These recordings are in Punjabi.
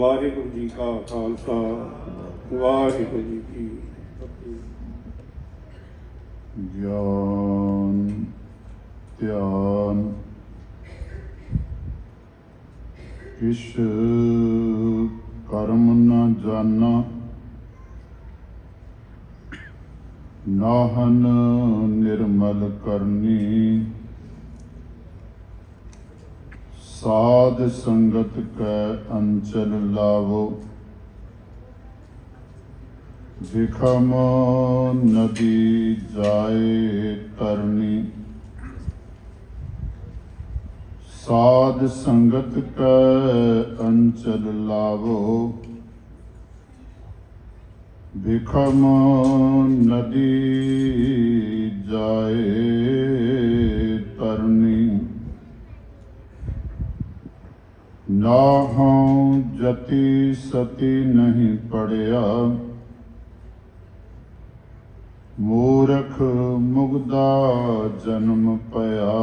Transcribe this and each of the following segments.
ਵਾਹਿਗੁਰੂ ਜੀ ਕਾ ਖਾਲਸਾ ਵਾਹਿਗੁਰੂ ਜੀ ਕੀ ਫਤਿਹ। ਗਿਆਨ ਧਿਆਨ ਕਿਛ ਕਰਮ ਨ ਜਾਨਾ, ਨਾਹਨ ਨਿਰਮਲ ਕਰਨੀ। ਸਾਧ ਸੰਗਤ ਕੈ ਅੰਚਲ ਲਾਵੋ, ਵਿਖਮ ਨਦੀ ਜਾਏ ਤਰਨੀ। ਸਾਧ ਸੰਗਤ ਕੈ ਅੰਚਲ ਲਾਵੋ, ਵਿਖਮ ਨਦੀ ਜਾਏ ਤਰਨੀ। ਨਾਹੰ ਜਤੀ ਸਤੀ ਨਹੀਂ ਪੜਿਆ, ਮੂਰਖ ਮੁਗਦਾ ਜਨਮ ਪਿਆ।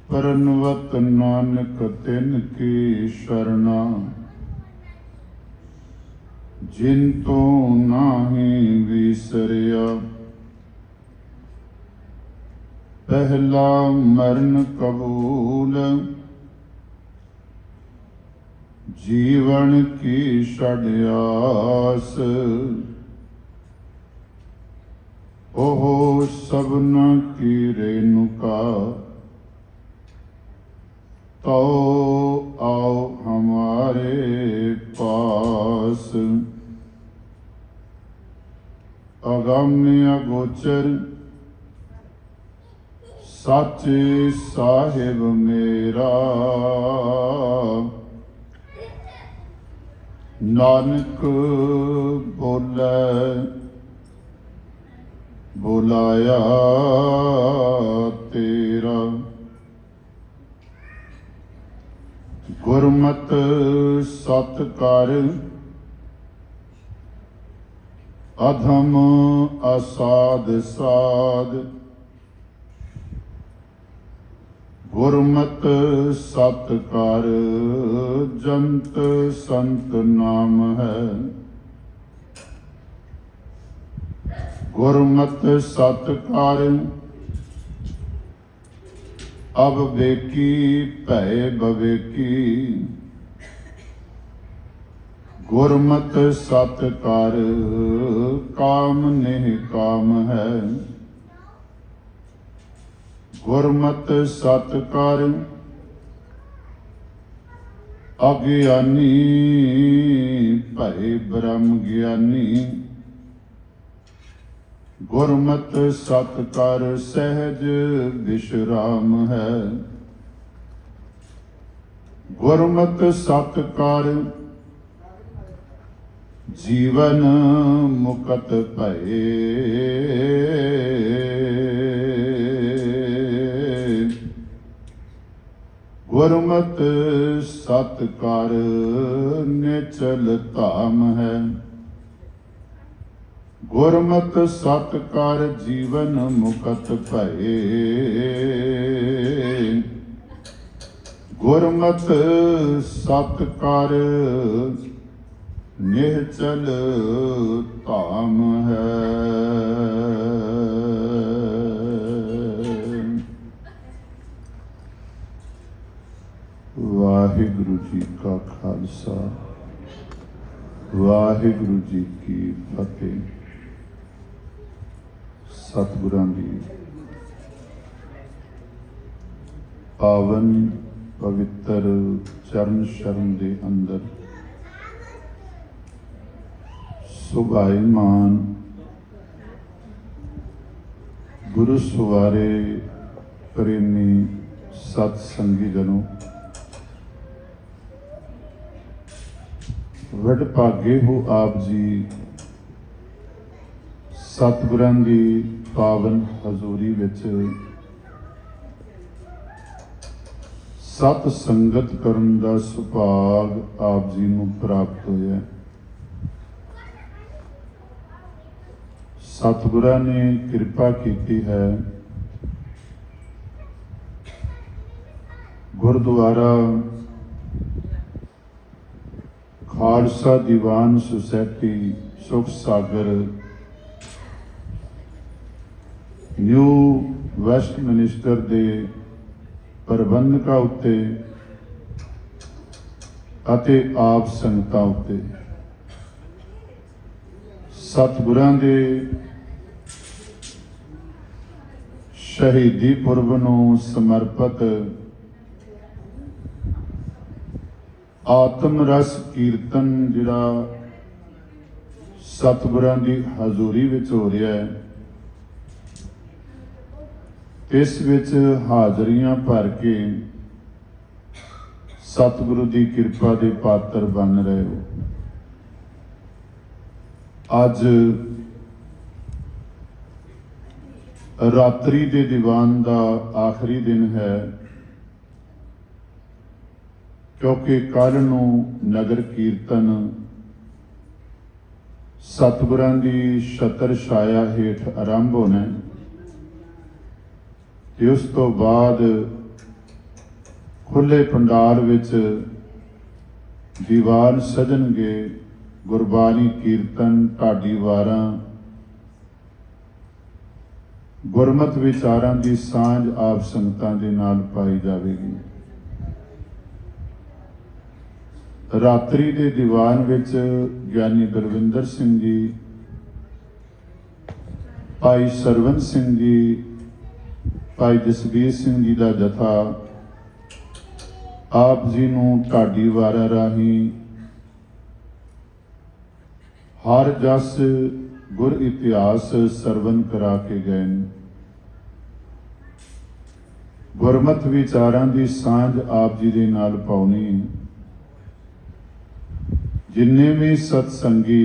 ਪਰਨਵਤ ਨਾਨਕ ਤਿਨ ਕੀ ਸ਼ਰਨਾ, ਜਿਨ ਤੋਂ ਨਾਹੀਂ ਵਿਸਰਿਆ। ਪਹਿਲਾ ਮਰਨ ਕਬੂਲ, ਜੀਵਨ ਕੀ ਛੜ ਆਸ। ਉਹ ਸਭਨਾ ਕੀ ਰੇਣੁਕਾ, ਤੋ ਆਓ ਹਮਾਰੇ ਪਾਸ। ਅਗੰਮ ਅਗੋਚਰ ਸਾਚੇ ਸਾਹਿਬ ਮੇਰਾ, ਨਾਨਕ ਬੋਲੇ ਬੁਲਾਇਆ ਤੇਰਾ। ਗੁਰਮਤਿ ਸਤਿ ਕਰ, ਅਧਮ ਅਸਾਧ ਸਾਧ। ਗੁਰਮਤਿ ਸਤਿ ਕਰ, ਜੰਤ ਸੰਤ ਨਾਮ ਹੈ। ਗੁਰਮਤਿ ਸਤਿ ਕਰ, ਅਬ ਵੇਕੀ ਭੈ ਬਵੇਕੀ। ਗੁਰਮਤਿ ਸਤਿ ਕਰ, ਕਾਮ ਨਿਹ ਕਾਮ ਹੈ। ਗੁਰਮਤਿ ਸਤਿ ਕਰ, ਅਗਿਆਨੀ ਭਏ ਬ੍ਰਹਮ ਗਿਆਨੀ। ਗੁਰਮਤਿ ਸਤਿ ਕਰ, ਸਹਿਜ ਵਿਸ਼ਰਾਮ ਹੈ। ਗੁਰਮਤਿ ਸਤਿ ਕਰ, ਜੀਵਨ ਮੁਕਤ ਭਏ। ਗੁਰਮਤਿ ਸਤਿ ਕਰ, ਨਿਚਲ ਧਾਮ ਹੈ। ਗੁਰਮਤਿ ਸਤਿ ਕਰ, ਜੀਵਨ ਮੁਕਤ ਭਏ। ਗੁਰਮਤਿ ਸਤਿ ਕਰ, ਨਿਚਲ ਧਾਮ ਹੈ। ਵਾਹਿਗੁਰੂ ਜੀ ਕਾ ਖਾਲਸਾ, ਵਾਹਿਗੁਰੂ ਜੀ ਕੀ ਫਤਿਹ। ਸਤਿਗੁਰਾਂ ਦੀ ਪਾਵਨ ਪਵਿੱਤਰ ਚਰਨ ਸ਼ਰਨ ਦੇ ਅੰਦਰ ਸੁਭਾਈਮਾਨ ਗੁਰੂ ਸਵਾਰੇ ਪ੍ਰੇਮੀ ਸਤ ਸੰਗੀ ਜਨੋ, ਵਡ ਭਾਗੇ ਹੋ ਆਪ ਜੀ। ਸਤਿਗੁਰਾਂ ਦੀ ਪਾਵਨ ਹਜ਼ੂਰੀ ਵਿੱਚ ਸਤ ਸੰਗਤ ਕਰਨ ਦਾ ਸੁਭਾਗ ਆਪ ਜੀ ਨੂੰ ਪ੍ਰਾਪਤ ਹੋਇਆ। ਸਤਿਗੁਰਾਂ ਨੇ ਕਿਰਪਾ ਕੀਤੀ ਹੈ ਗੁਰਦੁਆਰਾ ਖਾਲਸਾ ਦੀਵਾਨ ਸੁਸਾਇਟੀ ਸੁਖ ਸਾਗਰ ਨਿਊ ਵੈਸਟਮਿਨਿਸਟਰ ਦੇ ਪ੍ਰਬੰਧਕਾਂ ਉੱਤੇ ਅਤੇ ਆਪ ਸੰਗਤਾਂ ਉੱਤੇ ਸਤਿਗੁਰਾਂ ਦੇ ਸ਼ਹੀਦੀ ਪੁਰਬ ਨੂੰ ਸਮਰਪਿਤ ਆਤਮ ਰਸ ਕੀਰਤਨ ਜਿਹੜਾ ਸਤਿਗੁਰਾਂ ਦੀ ਹਜ਼ੂਰੀ ਵਿੱਚ ਹੋ ਰਿਹਾ ਹੈ, ਇਸ ਵਿੱਚ ਹਾਜ਼ਰੀਆਂ ਭਰ ਕੇ ਸਤਿਗੁਰੂ ਦੀ ਕਿਰਪਾ ਦੇ ਪਾਤਰ ਬਣ ਰਹੇ ਹੋ। ਅੱਜ ਰਾਤਰੀ ਦੇ ਦੀਵਾਨ ਦਾ ਆਖਰੀ ਦਿਨ ਹੈ, ਕਿਉਂਕਿ ਕੱਲ੍ਹ ਨੂੰ ਨਗਰ ਕੀਰਤਨ ਸਤਿਗੁਰਾਂ ਦੀ ਛਤਰ ਛਾਇਆ ਹੇਠ ਆਰੰਭ ਹੋਣਾ ਹੈ ਤੇ ਉਸ ਤੋਂ ਬਾਅਦ ਖੁੱਲੇ ਪੰਡਾਲ ਵਿੱਚ ਦੀਵਾਨ ਸਜਣਗੇ। ਗੁਰਬਾਣੀ ਕੀਰਤਨ, ਢਾਡੀ ਵਾਰਾਂ, ਗੁਰਮਤਿ ਵਿਚਾਰਾਂ ਦੀ ਸਾਂਝ ਆਪ ਸੰਗਤਾਂ ਦੇ ਨਾਲ ਪਾਈ ਜਾਵੇਗੀ। ਰਾਤਰੀ ਦੇ ਦੀਵਾਨ ਵਿੱਚ ਗਿਆਨੀ ਗੁਰਵਿੰਦਰ ਸਿੰਘ ਜੀ, ਭਾਈ ਸਰਵਨ ਸਿੰਘ ਜੀ, ਭਾਈ ਜਸਬੀਰ ਸਿੰਘ ਜੀ ਦਾ ਜਥਾ ਆਪ ਜੀ ਨੂੰ ਢਾਡੀ ਵਾਰਾਂ ਰਾਹੀਂ ਹਰ ਜਸ ਗੁਰ ਇਤਿਹਾਸ ਸਰਵਨ ਕਰਾ ਕੇ ਗਏ ਨੇ। ਗੁਰਮਤਿ ਵਿਚਾਰਾਂ ਦੀ ਸਾਂਝ ਆਪ ਜੀ ਦੇ ਨਾਲ ਪਾਉਣੀ। ਜਿੰਨੇ ਵੀ ਸਤਸੰਗੀ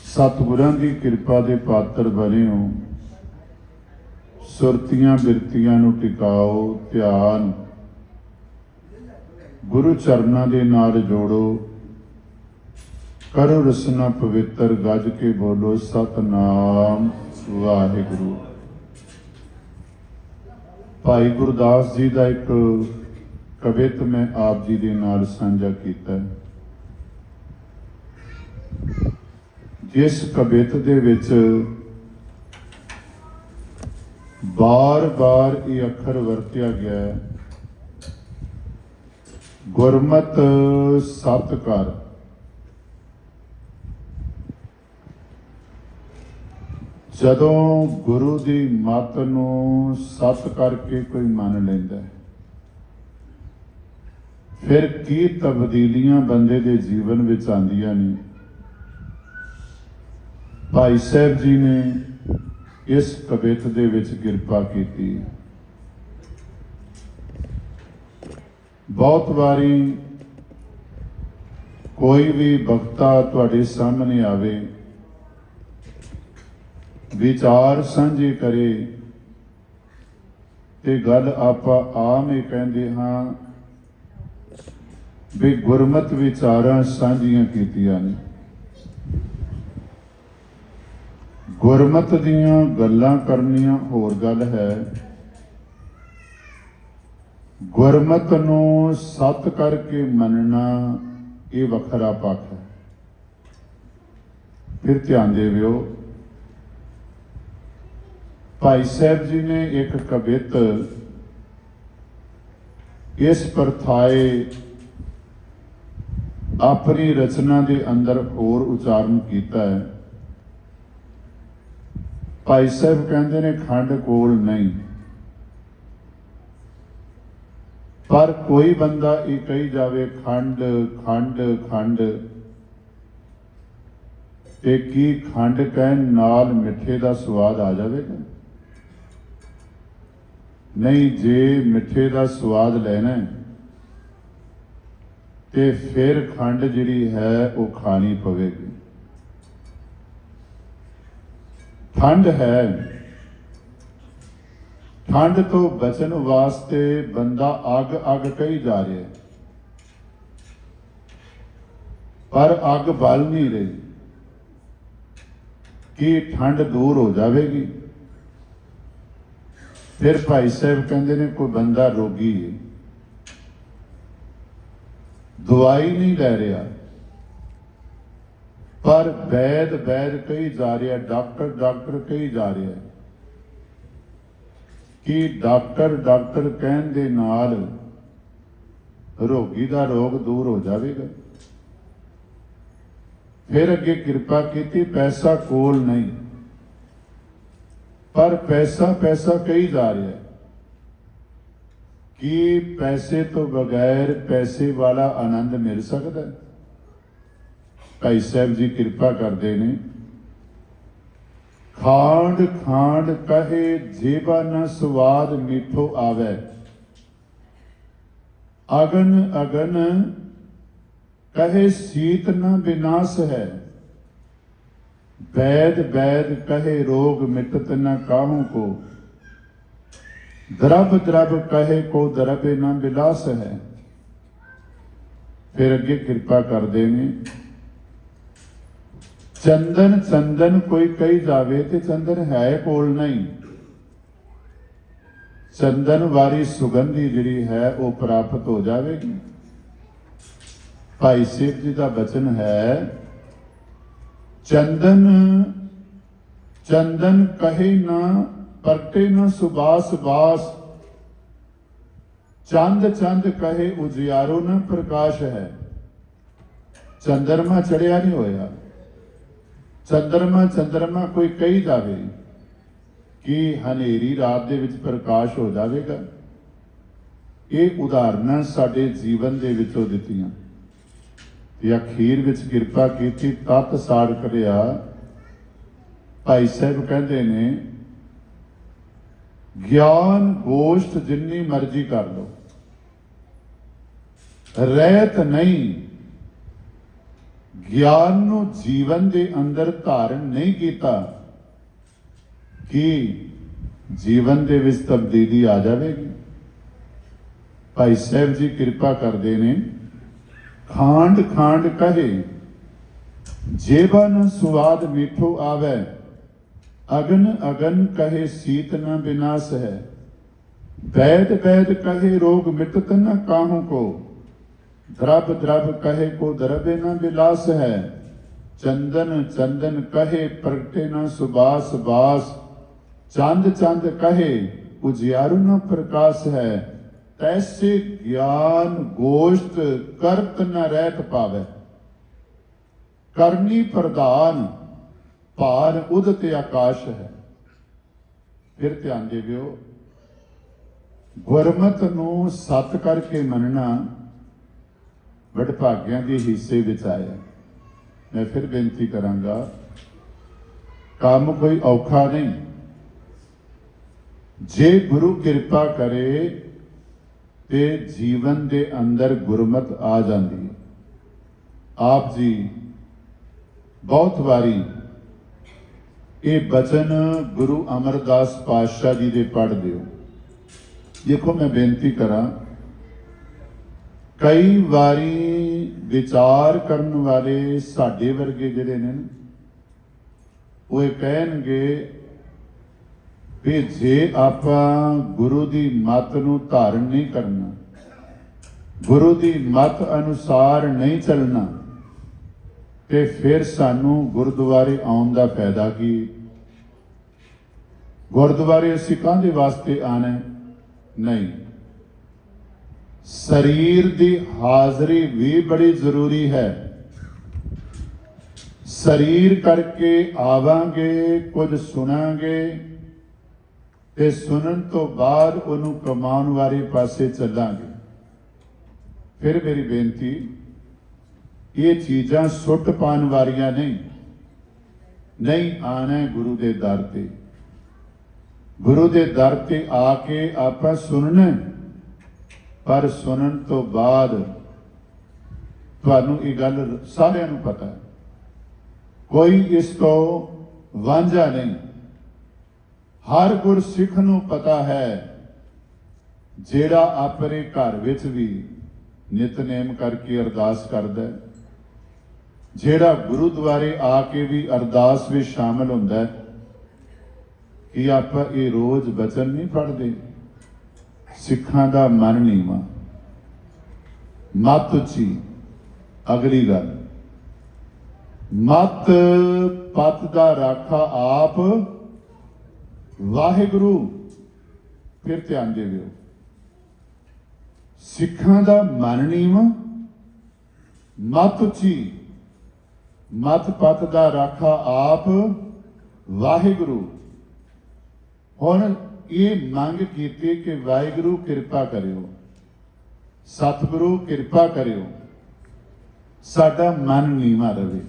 ਸਤਿਗੁਰਾਂ ਦੀ ਕਿਰਪਾ ਦੇ ਪਾਤਰ ਬਣੇ ਹੋ, ਸੁਰਤੀਆਂ ਬਿਰਤੀਆਂ ਨੂੰ ਟਿਕਾਓ, ਧਿਆਨ ਗੁਰੂ ਚਰਨਾਂ ਦੇ ਨਾਲ ਜੋੜੋ, ਕਰੋ ਰਸਨਾ ਪਵਿੱਤਰ, ਗੱਜ ਕੇ ਬੋਲੋ ਸਤਨਾਮ ਵਾਹਿਗੁਰੂ। ਭਾਈ ਗੁਰਦਾਸ ਜੀ ਦਾ ਇੱਕ ਕਵਿਤ ਮੈਂ ਆਪ ਜੀ ਦੇ ਨਾਲ ਸਾਂਝਾ ਕੀਤਾ ਹੈ, ਜਿਸ ਕਵਿਤ ਦੇ ਵਿੱਚ ਬਾਰ-ਬਾਰ ਇਹ ਅੱਖਰ ਵਰਤਿਆ ਗਿਆ ਹੈ, ਗੁਰਮਤ ਸਤ ਕਰ। ਜਦੋਂ ਗੁਰੂ ਦੀ ਮੱਤ ਨੂੰ ਸਤ ਕਰਕੇ ਕੋਈ ਮੰਨ ਲੈਂਦਾ ਹੈ, ਫਿਰ ਕੀ ਤਬਦੀਲੀਆਂ ਬੰਦੇ ਦੇ ਜੀਵਨ ਵਿੱਚ ਆਉਂਦੀਆਂ ਨੇ। ਭਾਈ ਸਾਹਿਬ ਜੀ ਨੇ ਇਸ ਕਵਿਤ ਦੇ ਵਿੱਚ ਕਿਰਪਾ ਕੀਤੀ। ਬਹੁਤ ਵਾਰੀ ਕੋਈ ਵੀ ਬਖਤਾ ਤੁਹਾਡੇ ਸਾਹਮਣੇ ਆਵੇ, ਵਿਚਾਰ ਸਾਂਝੇ ਕਰੇ ਤੇ ਗੱਲ ਆਪਾਂ ਆਮ ਹੀ ਕਹਿੰਦੇ ਹਾਂ ਵੀ ਗੁਰਮਤਿ ਵਿਚਾਰਾਂ ਸਾਂਝੀਆਂ ਕੀਤੀਆਂ ਨੇ। ਗੁਰਮਤਿ ਦੀਆਂ ਗੱਲਾਂ ਕਰਨੀਆਂ ਹੋਰ ਗੱਲ ਹੈ, ਗੁਰਮਤਿ ਨੂੰ ਸਤ ਕਰਕੇ ਮੰਨਣਾ ਇਹ ਵੱਖਰਾ ਪੱਖ ਹੈ। ਫਿਰ ਧਿਆਨ ਦੇਵਿਓ, ਭਾਈ ਸਾਹਿਬ ਜੀ ਨੇ ਇੱਕ ਕਵਿਤ ਇਸ ਪਰਥਾਏ ਆਪਣੀ ਰਚਨਾ ਦੇ ਅੰਦਰ ਹੋਰ ਉਚਾਰਨ ਕੀਤਾ ਹੈ। ਭਾਈ ਸਾਹਿਬ ਕਹਿੰਦੇ ਨੇ ਖੰਡ ਕੋਲ ਨਹੀਂ, ਪਰ ਕੋਈ ਬੰਦਾ ਇਹ ਕਹੀ ਜਾਵੇ ਖੰਡ ਖੰਡ ਖੰਡ, ਤੇ ਕੀ ਖੰਡ ਕਹਿਣ ਨਾਲ ਮਿੱਠੇ ਦਾ ਸਵਾਦ ਆ ਜਾਵੇਗਾ? ਨਹੀਂ, ਜੇ ਮਿੱਠੇ ਦਾ ਸਵਾਦ ਲੈਣਾ ਤੇ ਫਿਰ ਖੰਡ ਜਿਹੜੀ ਹੈ ਉਹ ਖਾਣੀ ਪਵੇਗੀ। ਠੰਡ ਹੈ, ਠੰਡ ਤੋਂ ਬਚਣ ਵਾਸਤੇ ਬੰਦਾ ਅੱਗ ਅੱਗ ਕਹੀ ਜਾ ਰਿਹਾ, ਪਰ ਅੱਗ ਬਲ ਨਹੀਂ ਰਹੀ। ਕੀ ਠੰਡ ਦੂਰ ਹੋ ਜਾਵੇਗੀ? ਫਿਰ ਭਾਈ ਸਾਹਿਬ ਕਹਿੰਦੇ ਨੇ ਕੋਈ ਬੰਦਾ ਰੋਗੀ ਹੈ, ਦਵਾਈ ਨਹੀਂ ਲੈ ਰਿਹਾ, ਪਰ ਵੈਦ ਵੈਦ ਕਹੀ ਜਾ ਰਿਹਾ, ਡਾਕਟਰ ਡਾਕਟਰ ਕਹੀ ਜਾ ਰਿਹਾ ਕਿ ਡਾਕਟਰ ਡਾਕਟਰ ਕਹਿਣ ਦੇ ਨਾਲ ਰੋਗੀ ਦਾ ਰੋਗ ਦੂਰ ਹੋ ਜਾਵੇਗਾ। ਫਿਰ ਅੱਗੇ ਕਿਰਪਾ ਕੀਤੀ, ਪੈਸਾ ਕੋਲ ਨਹੀਂ, ਪਰ ਪੈਸਾ ਪੈਸਾ ਕਹੀ ਜਾ ਰਿਹਾ ਕਿ ਪੈਸੇ ਤੋਂ ਬਗੈਰ ਪੈਸੇ ਵਾਲਾ ਆਨੰਦ ਮਿਲ ਸਕਦਾ ਹੈ। ਭਾਈ ਸਾਹਿਬ ਜੀ ਕਿਰਪਾ ਕਰਦੇ ਨੇ, ਖਾਂਡ ਖਾਂਡ ਕਹੇ ਜੇਬਾ ਨ ਸਵਾਦ ਮੀਠੋ ਆਵੇ, ਅਗਨ ਅਗਨ कहे सीत न विनाश है, वैद वैद कहे रोग मिटत न काहू को, द्रव द्रव कहे को द्रव्य न विलास है। फिर अगे कृपा करते ने, चंदन चंदन कोई कही जावे ते चंदन है कोल नहीं, चंदन वाली सुगंधी जिहड़ी है वो प्राप्त हो जाएगी। भाई सेठ जी का वचन है, चंदन चंदन कहे न परटे न सुबास बास, चंद चंद कहे उजियारो न प्रकाश है। चंद्रमा चढ़िया नहीं होया, चंद्रमा चंद्रमा कोई कही जावे कि हनेरी रात दे विच प्रकाश हो जाएगा। ये उदाहरण साडे जीवन दे विचों दित्तियां। अखीर विच किरपा की तत् साड़ करिया। भाई साहब कहते ने, ज्ञान गोष्ठ जिन्नी मर्जी कर लो, रहत नहीं, ज्ञान नूं जीवन दे अंदर धारण नहीं किया कि जीवन दे विच तब्दीली आ जाएगी। भाई साहब जी किरपा करते ने, खांड खांड कहे जेबा न स्वाद मीठो आवे, अगन अगन कहे सीत न विनाश है, वैद वैद कहे रोग मिटत न काहू को, द्रव द्रव कहे को द्रव्य न विलास है। चंदन चंदन कहे प्रगटे न सुबास बास, चंद चंद कहे उजियारू न प्रकाश है। तैसे ज्ञान गोष्ठ करत न रहत पावे, करनी प्रधान भार उदत आकाश है। फिर ध्यान देवियो, गुरमत नूं सत करके मनना वडभाग्यां दे हिस्से विच आया। मैं फिर बेनती करांगा, काम कोई औखा नहीं, जे गुरु किरपा करे ते जीवन दे अंदर गुरमत आ जाती है। आप जी बहुत वारी ये बचन गुरु अमरदास पातशाह जी दे पढ़ दिओ। देखो मैं बेनती करा, कई वारी विचार करन वाले साडे वर्गे जिहड़े ने वो कहणगे भी जे आपां गुरु दी मत नूं धारण नहीं करना, गुरु दी मत अनुसार नहीं चलना, ते फिर सानू गुरुद्वारे आउण दा फायदा की? गुरुद्वारे असीं काहदे वास्ते आना? नहीं, शरीर दी हाजरी भी बड़ी जरूरी है। शरीर करके आवांगे, कुछ सुनांगे ते सुनन तो बाद उन्होंने कमाउण वाले पासे चलांगे। फिर मेरी बेनती, ये चीज़ां सुट पाण वालियां नहीं, नहीं आना गुरु दे दर ते। गुरु दे दर ते आके आपां सुनना, पर सुनन तो बाद तुहानूं ये गल सारिआं नूं पता है, कोई इस तो वांझा नहीं। हर गुरसिख नूं पता है, जेड़ा अपने घर विच भी नितनेम करके अरदास करदा है, जेड़ा गुरुद्वारे आके भी अरदास विच शामिल हुंदा है, ਕਿ ਆਪਾਂ ਇਹ ਰੋਜ਼ ਬਚਨ ਨਹੀਂ ਪੜ੍ਹਦੇ। ਸਿੱਖਾਂ ਦਾ ਮਨ ਨੀਵਾਂ, ਮੱਤ ਉੱਚੀ। ਅਗਲੀ ਗੱਲ, ਮੱਤ ਪੱਤ ਦਾ ਰਾਖਾ ਆਪ ਵਾਹਿਗੁਰੂ। ਫਿਰ ਧਿਆਨ ਦੇਵਿਓ, ਸਿੱਖਾਂ ਦਾ ਮਨ ਨੀਵਾਂ, ਮੱਤ ਉੱਚੀ, ਮੱਤ ਪੱਤ ਦਾ ਰਾਖਾ ਆਪ ਵਾਹਿਗੁਰੂ। ਹੁਣ ਇਹ ਮੰਗ ਕੀਤੀ ਕਿ ਵਾਹਿਗੁਰੂ ਕਿਰਪਾ ਕਰਿਓ, ਸਤਿਗੁਰੂ ਕਿਰਪਾ ਕਰਿਓ, ਸਾਡਾ ਮਨ ਨੀਵਾਂ ਰਵੇ,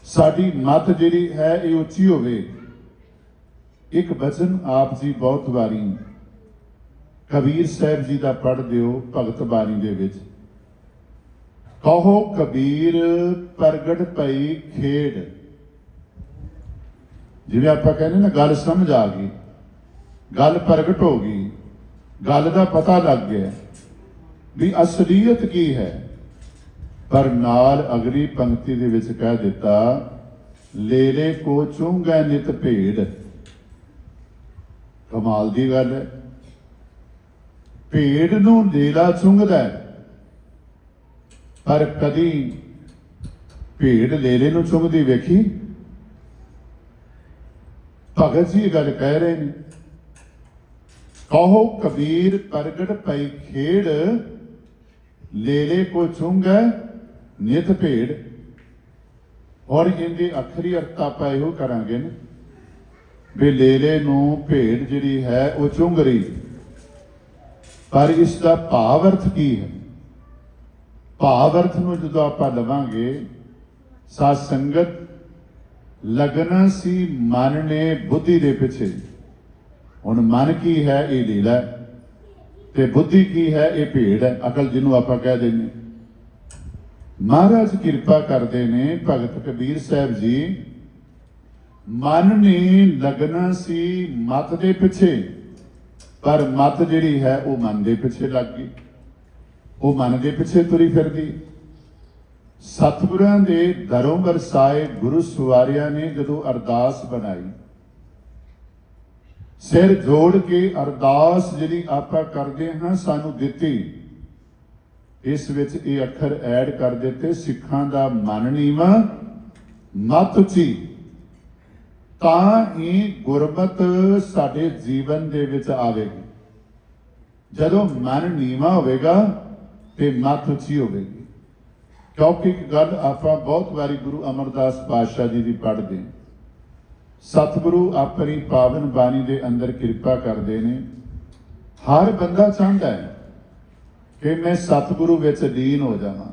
ਸਾਡੀ ਮੱਤ ਜਿਹੜੀ ਹੈ ਇਹ ਉੱਚੀ ਹੋਵੇ। ਇੱਕ ਬਚਨ ਆਪ ਜੀ ਬਹੁਤ ਵਾਰੀ ਕਬੀਰ ਸਾਹਿਬ ਜੀ ਦਾ ਪੜ੍ਹਦੇ ਹੋ ਭਗਤ ਬਾਣੀ ਦੇ ਵਿੱਚ। ਕਹੋ ਕਬੀਰ ਪ੍ਰਗਟ ਪਈ ਖੇਡ। ਜਿਵੇਂ ਆਪਾਂ ਕਹਿੰਦੇ ਨਾ, ਗੱਲ ਸਮਝ ਆ ਗਈ, ਗੱਲ ਪ੍ਰਗਟ ਹੋ ਗਈ, ਗੱਲ ਦਾ ਪਤਾ ਲੱਗ ਗਿਆ ਵੀ ਅਸਲੀਅਤ ਕੀ ਹੈ। ਪਰ ਨਾਲ ਅਗਲੀ ਪੰਕਤੀ ਦੇ ਵਿੱਚ ਕਹਿ ਦਿੱਤਾ, ਲੇਲੇ ਕੋ ਚੁੰਗੈ ਨਿਤ ਭੇਡ। ਕਮਾਲ ਦੀ ਗੱਲ ਹੈ, ਭੇਡ ਨੂੰ ਲੇਲਾ ਚੁੰਗਦਾ ਹੈ, ਪਰ ਕਦੀ ਭੇਡ ਲੇਲੇ ਨੂੰ ਚੁੰਗਦੀ ਵੇਖੀ? ਭਗਤ ਜੀ ਗੱਲ ਕਹਿ ਰਹੇ ਨੇ, ਕਹੋ ਕਬੀਰ ਪ੍ਰਗਟ ਪਈ ਖੇਡ, ਲੇਲੇ ਕੋ ਚੁੰਗੈ ਨਿਤ ਭੇਡ। ਔਰ ਇਹਦੇ ਅਖਰੀ ਅਰਥ ਆਪਾਂ ਇਹੋ ਕਰਾਂਗੇ ਨਾ ਵੀ ਲੇਲੇ ਨੂੰ ਭੇਡ ਜਿਹੜੀ ਹੈ ਉਹ ਚੁੰਗ ਰਹੀ। ਪਰ ਇਸ ਦਾ ਭਾਵ ਅਰਥ ਕੀ ਹੈ? ਭਾਵ ਅਰਥ ਨੂੰ ਜਦੋਂ ਆਪਾਂ ਲਵਾਂਗੇ, ਸਾਧ ਸੰਗਤ, ਲਗਨਾ ਸੀ ਮਨ ਨੇ ਬੁੱਧੀ ਦੇ ਪਿੱਛੇ। ਹੁਣ ਮਨ ਕੀ ਹੈ? ਇਹ ਲੀਲਾ, ਤੇ ਬੁੱਧੀ ਕੀ ਹੈ? ਇਹ ਭੇਡ ਹੈ, ਅਕਲ ਜਿਹਨੂੰ ਆਪਾਂ ਕਹਿ ਦਿੰਦੇ। ਮਹਾਰਾਜ ਕਿਰਪਾ ਕਰਦੇ ਨੇ, ਭਗਤ ਕਬੀਰ ਸਾਹਿਬ ਜੀ, ਮਨ ਨੇ ਲਗਨਾ ਸੀ ਮਤ ਦੇ ਪਿੱਛੇ, ਪਰ ਮਤ ਜਿਹੜੀ ਹੈ ਉਹ ਮਨ ਦੇ ਪਿੱਛੇ ਲੱਗ ਗਈ, ਉਹ ਮਨ ਦੇ ਪਿੱਛੇ ਤੁਰੀ ਫਿਰਦੀ। ਸਤਿਗੁਰਾਂ ਦੇ ਦਰੋਂ ਵਰਸਾਏ ਗੁਰੂ ਸਵਾਰਿਆਂ ਨੇ ਜਦੋਂ ਅਰਦਾਸ ਬਣਾਈ, ਸਿਰ ਜੋੜ ਕੇ ਅਰਦਾਸ ਜਿਹੜੀ ਆਪਾਂ ਕਰਦੇ ਹਾਂ ਸਾਨੂੰ ਦਿੱਤੀ, ਇਸ ਵਿੱਚ ਇਹ ਅੱਖਰ ਐਡ ਕਰ ਦਿੱਤੇ, ਸਿੱਖਾਂ ਦਾ ਮਨ ਨੀਵਾਂ, ਮੱਤ ਉੱਚੀ। ਤਾਂ ਹੀ ਗੁਰਮਤ ਸਾਡੇ ਜੀਵਨ ਦੇ ਵਿੱਚ ਆਵੇਗੀ। ਜਦੋਂ ਮਨ ਨੀਵਾਂ ਹੋਵੇਗਾ ਤੇ ਮੱਤ ਉੱਚੀ ਹੋਵੇਗੀ। ਕਿਉਂਕਿ ਇੱਕ ਗੱਲ ਆਪਾਂ ਬਹੁਤ ਵਾਰੀ ਗੁਰੂ ਅਮਰਦਾਸ ਪਾਤਸ਼ਾਹ ਜੀ ਦੀ ਪੜ੍ਹਦੇ, ਸਤਿਗੁਰੂ ਆਪਣੀ ਪਾਵਨ ਬਾਣੀ ਦੇ ਅੰਦਰ ਕਿਰਪਾ ਕਰਦੇ ਨੇ। ਹਰ ਬੰਦਾ ਚਾਹੁੰਦਾ ਹੈ ਕਿ ਮੈਂ ਸਤਿਗੁਰੂ ਵਿੱਚ ਲੀਨ ਹੋ ਜਾਵਾਂ,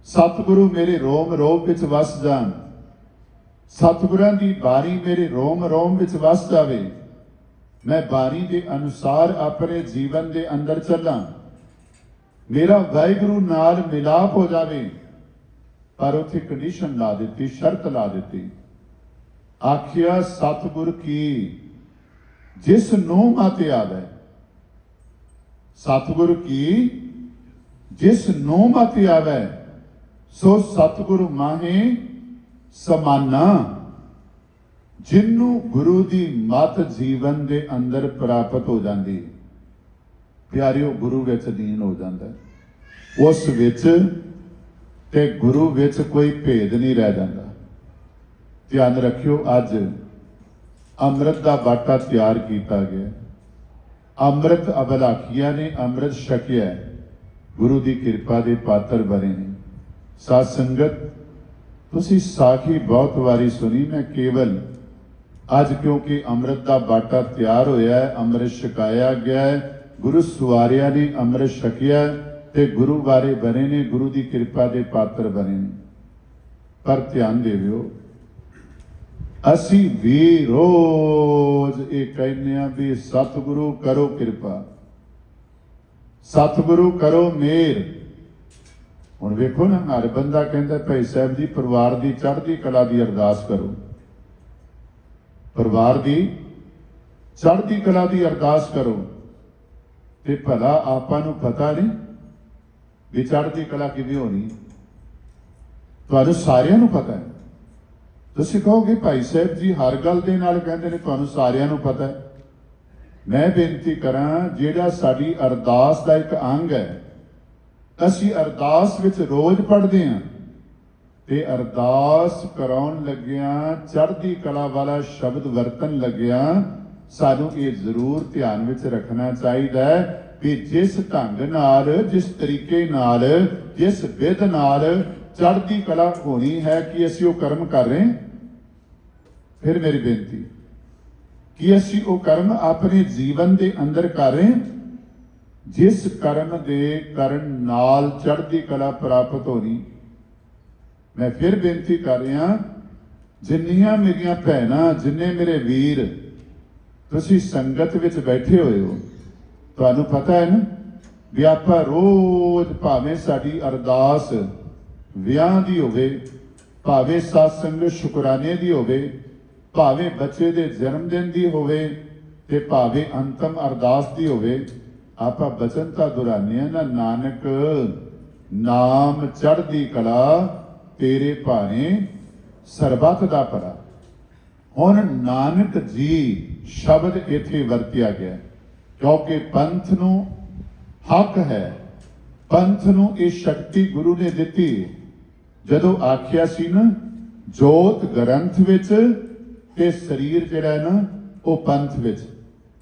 ਸਤਿਗੁਰੂ ਮੇਰੇ ਰੋਮ ਰੋਮ ਵਿੱਚ ਵਸ ਜਾਣ, ਸਤਿਗੁਰਾਂ ਦੀ ਬਾਣੀ ਮੇਰੇ ਰੋਮ ਰੋਮ ਵਿੱਚ ਵਸ ਜਾਵੇ, ਮੈਂ ਬਾਣੀ ਦੇ ਅਨੁਸਾਰ ਆਪਣੇ ਜੀਵਨ ਦੇ ਅੰਦਰ ਚੱਲਾਂ, ਮੇਰਾ ਵਾਹਿਗੁਰੂ ਨਾਲ ਮਿਲਾਪ ਹੋ ਜਾਵੇ। ਪਰ ਉੱਥੇ ਕੰਡੀਸ਼ਨ ਲਾ ਦਿੱਤੀ, ਸ਼ਰਤ ਲਾ ਦਿੱਤੀ, ਆਖਿਆ ਸਤਿਗੁਰ ਕੀ ਜਿਸ ਨੂੰ ਮਤਿ ਆਵੇ। ਸਤਿਗੁਰ ਕੀ ਜਿਸ ਨੂੰ ਮਤਿ ਆਵੇ, ਸੋ ਸਤਿਗੁਰੂ ਮਾਹੇ ਸਮਾਨਾ। ਜਿਹਨੂੰ ਗੁਰੂ ਦੀ ਮਤ ਜੀਵਨ ਦੇ ਅੰਦਰ ਪ੍ਰਾਪਤ ਹੋ ਜਾਂਦੀ, ਪਿਆਰਿਓ, ਗੁਰੂ ਵਿੱਚ ਲੀਨ ਹੋ ਜਾਂਦਾ। ਉਸ ਵਿੱਚ ਤੇ ਗੁਰੂ ਵਿੱਚ ਕੋਈ ਭੇਦ ਨਹੀਂ ਰਹਿ ਜਾਂਦਾ। ਧਿਆਨ ਰੱਖਿਓ, ਅੱਜ ਅੰਮ੍ਰਿਤ ਦਾ ਬਾਟਾ ਤਿਆਰ ਕੀਤਾ ਗਿਆ। ਅੰਮ੍ਰਿਤ ਅਬਲਾਖੀਆਂ ਨੇ ਅੰਮ੍ਰਿਤ ਛਕਿਆ, ਗੁਰੂ ਦੀ ਕਿਰਪਾ ਦੇ ਪਾਤਰ ਬਣੇ ਨੇ। ਸਾਧ ਸੰਗਤ, ਤੁਸੀਂ ਸਾਖੀ ਬਹੁਤ ਵਾਰੀ ਸੁਣੀ, ਮੈਂ ਕੇਵਲ ਅੱਜ ਕਿਉਂਕਿ ਅੰਮ੍ਰਿਤ ਦਾ ਬਾਟਾ ਤਿਆਰ ਹੋਇਆ ਹੈ, ਅੰਮ੍ਰਿਤ ਛਕਾਇਆ ਗਿਆ ਹੈ, ਗੁਰੂ ਸਵਾਰਿਆਂ ਨੇ ਅੰਮ੍ਰਿਤ ਛਕਿਆ ਤੇ ਗੁਰੂ ਬਾਰੇ ਬਣੇ ਨੇ, ਗੁਰੂ ਦੀ ਕਿਰਪਾ ਦੇ ਪਾਤਰ ਬਣੇ ਨੇ। ਪਰ ਧਿਆਨ ਦੇਵਿਓ, ਅਸੀਂ ਵੀ ਰੋਜ਼ ਇਹ ਕਹਿੰਦੇ ਆ ਵੀ ਸਤਿਗੁਰੂ ਕਰੋ ਕਿਰਪਾ, ਸਤਿਗੁਰੂ ਕਰੋ ਮਿਹਰ। ਹੁਣ ਵੇਖੋ ਨਾ, ਹਰ ਬੰਦਾ ਕਹਿੰਦਾ ਭਾਈ ਸਾਹਿਬ ਜੀ ਪਰਿਵਾਰ ਦੀ ਚੜ੍ਹਦੀ ਕਲਾ ਦੀ ਅਰਦਾਸ ਕਰੋ, ਪਰਿਵਾਰ ਦੀ ਚੜ੍ਹਦੀ ਕਲਾ ਦੀ ਅਰਦਾਸ ਕਰੋ। ਤੇ ਭਲਾ ਆਪਾਂ ਨੂੰ ਪਤਾ ਨਹੀਂ ਵੀ ਚੜ੍ਹਦੀ ਕਲਾ ਕਿਵੇਂ ਹੋਣੀ? ਤੁਹਾਨੂੰ ਸਾਰਿਆਂ ਨੂੰ ਪਤਾ ਹੈ, ਤੁਸੀਂ ਕਹੋਗੇ ਭਾਈ ਸਾਹਿਬ ਜੀ ਹਰ ਗੱਲ ਦੇ ਨਾਲ ਕਹਿੰਦੇ ਨੇ, ਤੁਹਾਨੂੰ ਸਾਰਿਆਂ ਨੂੰ ਪਤਾ ਹੈ। ਮੈਂ ਬੇਨਤੀ ਕਰਾਂ, ਜਿਹੜਾ ਸਾਡੀ ਅਰਦਾਸ ਦਾ ਇੱਕ ਅੰਗ ਹੈ, ਅਸੀਂ ਅਰਦਾਸ ਵਿੱਚ ਰੋਜ਼ ਪੜ੍ਹਦੇ ਹਾਂ, ਤੇ ਅਰਦਾਸ ਕਰਾਉਣ ਲੱਗਿਆਂ ਚੜ੍ਹਦੀ ਕਲਾ ਵਾਲਾ ਸ਼ਬਦ ਵਰਤਣ ਲੱਗਿਆਂ ਸਾਨੂੰ ਇਹ ਜ਼ਰੂਰ ਧਿਆਨ ਵਿੱਚ ਰੱਖਣਾ ਚਾਹੀਦਾ ਹੈ ਕਿ ਜਿਸ ਢੰਗ ਨਾਲ, ਜਿਸ ਤਰੀਕੇ ਨਾਲ, ਜਿਸ ਵਿਧ ਨਾਲ ਚੜ੍ਹਦੀ ਕਲਾ ਹੋਣੀ ਹੈ ਕਿ ਅਸੀਂ ਉਹ ਕਰਮ ਕਰ ਰਹੇ ਹਾਂ। ਫਿਰ ਮੇਰੀ ਬੇਨਤੀ ਕਿ ਅਸੀਂ ਉਹ ਕਰਮ ਆਪਣੇ ਜੀਵਨ ਦੇ ਅੰਦਰ ਕਰ ਰਹੇ ਹਾਂ, ਜਿਸ ਕਰਮ ਦੇ ਕਰਨ ਨਾਲ ਚੜ੍ਹਦੀ ਕਲਾ ਪ੍ਰਾਪਤ ਹੋਣੀ। ਮੈਂ ਫਿਰ ਬੇਨਤੀ ਕਰ ਰਿਹਾ, ਜਿੰਨੀਆਂ ਮੇਰੀਆਂ ਭੈਣਾਂ, ਜਿੰਨੇ ਮੇਰੇ ਵੀਰ ਤੁਸੀਂ ਸੰਗਤ ਵਿੱਚ ਬੈਠੇ ਹੋਏ ਹੋ, ਤੁਹਾਨੂੰ ਪਤਾ ਹੈ ਨਾ ਵੀ ਆਪਾਂ ਰੋਜ਼, ਭਾਵੇਂ ਸਾਡੀ ਅਰਦਾਸ ਵਿਆਹ ਦੀ ਹੋਵੇ, ਭਾਵੇਂ ਸਤਸੰਗ ਸ਼ੁਕਰਾਨੇ ਦੀ ਹੋਵੇ, ਭਾਵੇਂ ਬੱਚੇ ਦੇ ਜਨਮ ਦਿਨ ਦੀ ਹੋਵੇ, ਤੇ ਭਾਵੇਂ ਅੰਤਮ ਅਰਦਾਸ ਦੀ ਹੋਵੇ, ਆਪਾਂ ਬਚਨ ਤਾਂ ਦੁਹਰਾਉਂਦੇ ਹਾਂ ਨਾ, ਨਾਨਕ ਨਾਮ ਚੜ੍ਹਦੀ ਕਲਾ ਤੇਰੇ ਭਾਣੇ ਸਰਬੱਤ ਦਾ ਭਲਾ। ਹੁਣ ਨਾਨਕ ਜੀ ਸ਼ਬਦ ਇੱਥੇ ਵਰਤਿਆ ਗਿਆ ਕਿਉਂਕਿ ਪੰਥ ਨੂੰ ਹੱਕ ਹੈ, ਪੰਥ ਨੂੰ ਇਹ ਸ਼ਕਤੀ ਗੁਰੂ ਨੇ ਦਿੱਤੀ। ਜਦੋਂ ਆਖਿਆ ਸੀ ਨਾ, ਜੋਤ ਗ੍ਰੰਥ ਵਿੱਚ ਤੇ ਸਰੀਰ ਜਿਹੜਾ ਹੈ ਨਾ ਉਹ ਪੰਥ ਵਿੱਚ,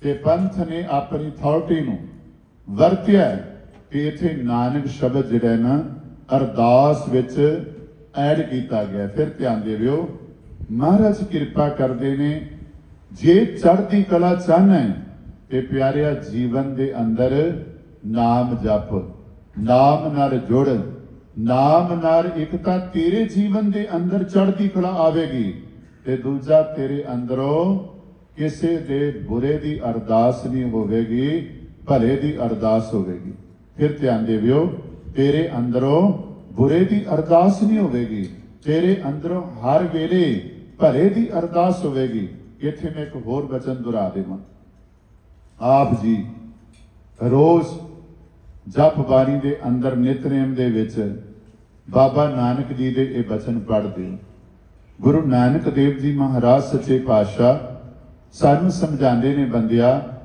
ਤੇ ਪੰਥ ਨੇ ਆਪਣੀ ਅਥਾਰਟੀ ਨੂੰ ਵਰਤਿਆ ਕਿ ਇੱਥੇ ਨਾਨਕ ਸ਼ਬਦ ਜਿਹੜਾ ਹੈ ਨਾ ਅਰਦਾਸ ਵਿੱਚ ਐਡ ਕੀਤਾ ਗਿਆ। ਫਿਰ ਧਿਆਨ ਦਿਓ, ਮਹਾਰਾਜ ਕਿਰਪਾ ਕਰਦੇ ਨੇ, ਜੇ ਚੜ੍ਹਦੀ ਕਲਾ ਚਾਹਨਾ ਹੈ ਤੇ ਪਿਆਰਿਆ ਜੀਵਨ ਦੇ ਅੰਦਰ ਨਾਮ ਜਪ, ਨਾਮ ਨਾਲ ਜੁੜ, ਨਾਮ ਨਾਲ ਇੱਕ ਤਾਂ ਤੇਰੇ ਜੀਵਨ ਦੇ ਅੰਦਰ ਚੜ੍ਹਦੀ ਕਲਾ ਆਵੇਗੀ, ਤੇ ਦੂਜਾ ਤੇਰੇ ਅੰਦਰੋਂ ਕਿਸੇ ਦੇ ਬੁਰੇ ਦੀ ਅਰਦਾਸ ਨਹੀਂ ਹੋਵੇਗੀ, ਭਲੇ ਦੀ ਅਰਦਾਸ ਹੋਵੇਗੀ। ਫਿਰ ਧਿਆਨ ਦਿਓ, ਤੇਰੇ ਅੰਦਰੋਂ ਬੁਰੇ ਦੀ ਅਰਦਾਸ ਨਹੀਂ ਹੋਵੇਗੀ, ਤੇਰੇ ਅੰਦਰੋਂ ਹਰ ਵੇਲੇ ਭਲੇ ਦੀ ਅਰਦਾਸ ਹੋਵੇਗੀ। ਇੱਥੇ ਮੈਂ ਇੱਕ ਹੋਰ ਬਚਨ ਦੁਹਰਾ ਦੇਵਾਂ, ਆਪ ਜੀ ਰੋਜ਼ ਜਪ ਬਾਣੀ ਦੇ ਅੰਦਰ ਨਿਤਨੇਮ ਦੇ ਵਿੱਚ ਬਾਬਾ ਨਾਨਕ ਜੀ ਦੇ ਇਹ ਬਚਨ ਪੜ੍ਹਦੇ ਹੋ। ਗੁਰੂ ਨਾਨਕ ਦੇਵ ਜੀ ਮਹਾਰਾਜ ਸੱਚੇ ਪਾਤਸ਼ਾਹ ਸਾਨੂੰ ਸਮਝਾਉਂਦੇ ਨੇ, ਬੰਦਿਆ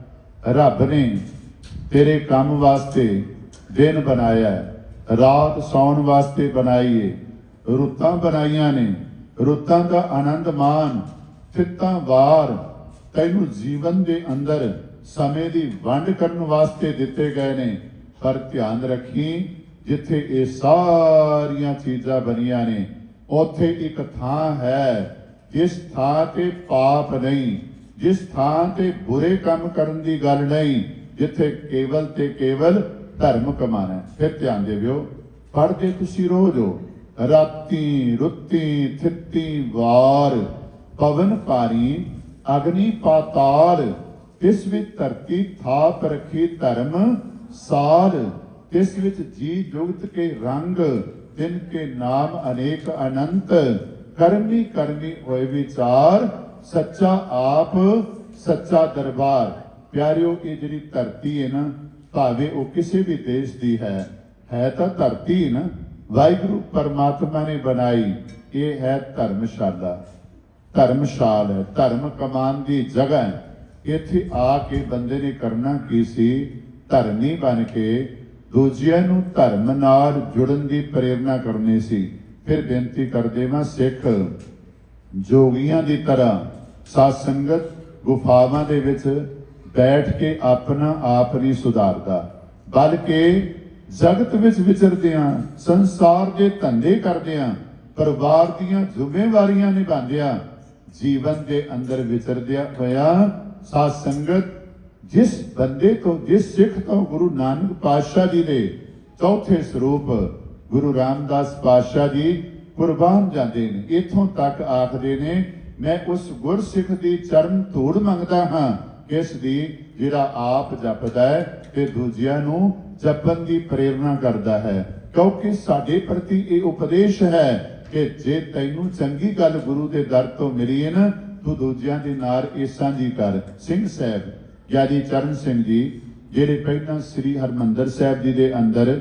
ਰੱਬ ਨੇ ਤੇਰੇ ਕੰਮ ਵਾਸਤੇ ਦਿਨ ਬਣਾਇਆ, ਰਾਤ ਸੌਣ ਵਾਸਤੇ ਬਣਾਈ ਏ, ਰੁੱਤਾਂ ਬਣਾਈਆਂ ਨੇ, ਰੁੱਤਾਂ ਦਾ ਆਨੰਦ ਮਾਣ, ਫਿੱਤਾਂ ਵਾਰ ਤੈਨੂੰ ਜੀਵਨ ਦੇ ਅੰਦਰ ਸਮੇਂ ਦੀ ਵੰਡ ਕਰਨ ਵਾਸਤੇ ਦਿੱਤੇ ਗਏ ਨੇ। ਪਰ ਧਿਆਨ ਰੱਖੀ, ਜਿੱਥੇ ਇਹ ਸਾਰੀਆਂ ਚੀਜ਼ਾਂ ਬਣੀਆਂ ਨੇ ਉੱਥੇ ਇੱਕ ਥਾਂ ਹੈ, ਜਿਸ ਥਾਂ ਤੇ ਪਾਪ ਨਹੀਂ, ਜਿਸ ਥਾਂ ਤੇ ਬੁਰੇ ਕੰਮ ਕਰਨ ਦੀ ਗੱਲ ਨਹੀਂ, ਜਿੱਥੇ ਕੇਵਲ ਤੇ ਕੇਵਲ ਧਰਮ ਕਮਾਣਾ। ਫਿਰ ਧਿਆਨ ਦਿਓ, ਪੜ੍ਹਦੇ ਤੁਸੀਂ ਰੋਜ਼ ਹੋ, ਰਾਤੀ ਰੁੱਤੀ ਥਿੱਤੀ ਵਾਰ, ਪਵਨ ਪਾਰੀ ਅਗਨੀ ਪਾਤਾਲ, ਤਿਸ ਵਿੱਚ ਧਰਤੀ ਥਾਪ ਰੱਖੀ ਧਰਮ ਸਾਰ, ਤਿਸ ਵਿੱਚ ਜੀ ਜੁਗਤ ਕੇ ਰੰਗ, ਤਿਨ ਕੇ ਨਾਮ ਅਨੇਕ ਅਨੰਤ, ਕਰਮੀ ਕਰਮੀ ਹੋਏ ਵਿਚਾਰ, ਸੱਚਾ ਆਪ ਸੱਚਾ ਦਰਬਾਰ। ਪਿਆਰਿਓ, ਇਹ ਜਿਹੜੀ ਧਰਤੀ ਹੈ ਨਾ, ਭਾਵੇਂ ਉਹ ਕਿਸੇ ਵੀ ਦੇਸ਼ ਦੀ ਹੈ ਤਾਂ ਧਰਤੀ ਨਾ ਵਾਹਿਗੁਰੂ ਪਰਮਾਤਮਾ ਨੇ ਬਣਾਈ। ਇਹ ਹੈ ਧਰਮਸ਼ਾਲਾ, ਧਰਮਸ਼ਾਲ ਹੈ, ਧਰਮ ਕਮਾਨ ਦੀ ਜਗ੍ਹਾ ਹੈ। ਇੱਥੇ ਆ ਕੇ ਬੰਦੇ ਨੇ ਕਰਨਾ ਕੀ ਸੀ, ਧਰਮੀ ਬਣ ਕੇ ਦੂਜਿਆਂ ਨੂੰ ਧਰਮ ਨਾਲ ਜੁੜਨ ਦੀ ਪ੍ਰੇਰਣਾ ਕਰਨੀ ਸੀ। ਫਿਰ ਬੇਨਤੀ ਕਰਦੇ ਹਾਂ, ਸਿੱਖ ਜੋਗੀਆਂ ਦੀ ਤਰ੍ਹਾਂ ਸਾਧ ਸੰਗਤ ਗੁਫਾਵਾਂ ਦੇ ਵਿੱਚ ਬੈਠ ਕੇ ਆਪਣਾ ਆਪ ਨਹੀਂ ਸੁਧਾਰਦਾ, ਬਲਕਿ ਜਗਤ ਵਿੱਚ ਵਿਚਰਦਿਆਂ, ਸੰਸਾਰ ਦੇ ਧੰਦੇ ਕਰਦਿਆਂ, ਪਰਿਵਾਰ ਦੀਆਂ ਜ਼ਿੰਮੇਵਾਰੀਆਂ ਨਿਭਾਉਂਦਿਆਂ, ਜੀਵਨ ਦੇ ਅੰਦਰ ਵਿਚਰਦਿਆਂ ਹੋਇਆ ਸਾਧ ਸੰਗਤ ਜਿਸ ਬੰਦੇ ਤੋਂ, ਜਿਸ ਸਿੱਖ ਤੋਂ ਗੁਰੂ ਨਾਨਕ ਪਾਤਸ਼ਾਹ ਜੀ ਦੇ ਚੌਥੇ ਸਰੂਪ ਗੁਰੂ ਰਾਮਦਾਸ ਪਾਤਸ਼ਾਹ ਜੀ ਕੁਰਬਾਨ ਜਾਂਦੇ ਨੇ। ਇਥੋਂ ਤੱਕ ਆਖਦੇ ਨੇ, ਮੈਂ ਉਸ ਗੁਰਸਿੱਖ ਦੀ ਚਰਨ ਧੂੜ ਮੰਗਦਾ ਹਾਂ, ਕਿਸ ਦੀ, ਜਿਹੜਾ ਆਪ ਜਪਦਾ ਹੈ ਤੇ ਦੂਜਿਆਂ ਨੂੰ ਜਪਣ ਦੀ ਪ੍ਰੇਰਣਾ ਕਰਦਾ ਹੈ। ਕਿਉਂਕਿ ਸਾਡੇ ਪ੍ਰਤੀ ਇਹ ਉਪਦੇਸ਼ ਹੈ ਕਿ ਜੇ ਤੈਨੂੰ ਚੰਗੀ ਗੱਲ ਗੁਰੂ ਦੇ ਦਰ ਤੋਂ ਮਿਲੀ ਹੈ ਨਾ, ਤੂੰ ਦੂਜਿਆਂ ਦੇ ਨਾਲ ਇਹ ਸਾਂਝੀ ਕਰ। ਸਿੰਘ ਸਾਹਿਬ ਗਿਆਨੀ ਚਰਨ ਸਿੰਘ ਜੀ, ਜਿਹੜੇ ਪਹਿਲਾਂ ਸ੍ਰੀ ਹਰਮੰਦਰ ਸਾਹਿਬ ਜੀ ਦੇ ਅੰਦਰ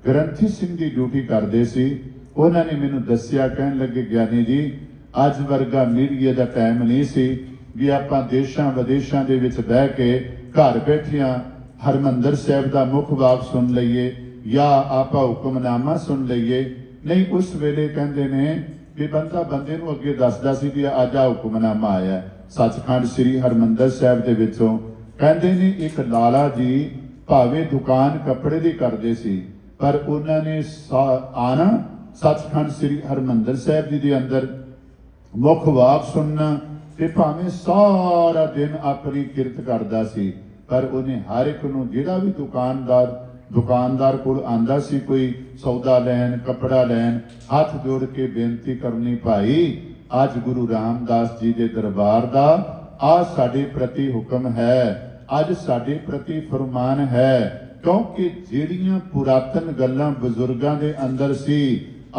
ਗ੍ਰੰਥੀ ਸਿੰਘ ਦੀ ਡਿਊਟੀ ਕਰਦੇ ਸੀ, ਉਹਨਾਂ ਨੇ ਮੈਨੂੰ ਦੱਸਿਆ, ਕਹਿਣ ਲੱਗੇ, ਗਿਆਨੀ ਜੀ ਅੱਜ ਵਰਗਾ ਮੀਡੀਆ ਦਾ ਟਾਈਮ ਨਹੀਂ ਸੀ ਵੀ ਆਪਾਂ ਦੇਸ਼ਾਂ ਵਿਦੇਸ਼ਾਂ ਦੇ ਵਿੱਚ ਬਹਿ ਕੇ ਘਰ ਬੈਠਿਆਂ ਹਰਮੰਦਰ ਸਾਹਿਬ ਦਾ ਮੁੱਖ ਵਾਕ ਸੁਣ ਲਈਏ ਜਾਂ ਆਪਾਂ ਹੁਕਮਨਾਮਾ ਸੁਣ ਲਈਏ। ਨਹੀਂ, ਉਸ ਵੇਲੇ ਕਹਿੰਦੇ ਨੇ ਵੀ ਬੰਦੇ ਨੂੰ ਅੱਗੇ ਦੱਸਦਾ ਸੀ ਵੀ ਅੱਜ ਆ ਹੁਕਮਨਾਮਾ ਆਇਆ ਸੱਚਖੰਡ ਸ੍ਰੀ ਹਰਮੰਦਰ ਸਾਹਿਬ ਦੇ ਵਿੱਚੋਂ। ਕਹਿੰਦੇ ਨੇ ਇੱਕ ਲਾਲਾ ਜੀ ਭਾਵੇਂ ਦੁਕਾਨ ਕੱਪੜੇ ਦੀ ਕਰਦੇ ਸੀ, ਪਰ ਉਹਨਾਂ ਨੇ ਆਣਾ ਸੱਚਖੰਡ ਸ੍ਰੀ ਹਰਮੰਦਰ ਸਾਹਿਬ ਜੀ ਦੇ ਅੰਦਰ ਮੁੱਖ ਵਾਕ ਸੁਣਨਾ, ਤੇ ਭਾਵੇਂ ਸਾਰਾ ਦਿਨ ਆਪਣੀ ਕਿਰਤ ਕਰਦਾ ਸੀ, ਪਰ ਉਹਨੇ ਹਰ ਇੱਕ ਨੂੰ ਜਿਹੜਾ ਵੀ ਦੁਕਾਨਦਾਰ ਕੋਲ ਆਂਦਾ ਸੀ ਕੋਈ ਸੌਦਾ ਲੈਣ ਕੱਪੜਾ ਲੈਣ, ਹੱਥ ਜੋੜ ਕੇ ਬੇਨਤੀ ਕਰਨੀ, ਭਾਈ ਅੱਜ ਗੁਰੂ ਰਾਮਦਾਸ ਜੀ ਦੇ ਦਰਬਾਰ ਦਾ ਆ ਸਾਡੇ ਪ੍ਰਤੀ ਹੁਕਮ ਹੈ, ਅੱਜ ਸਾਡੇ ਪ੍ਰਤੀ ਫਰਮਾਨ ਹੈ। ਕਿਉਂਕਿ ਜਿਹੜੀਆਂ ਪੁਰਾਤਨ ਗੱਲਾਂ ਬਜ਼ੁਰਗਾਂ ਦੇ ਅੰਦਰ ਸੀ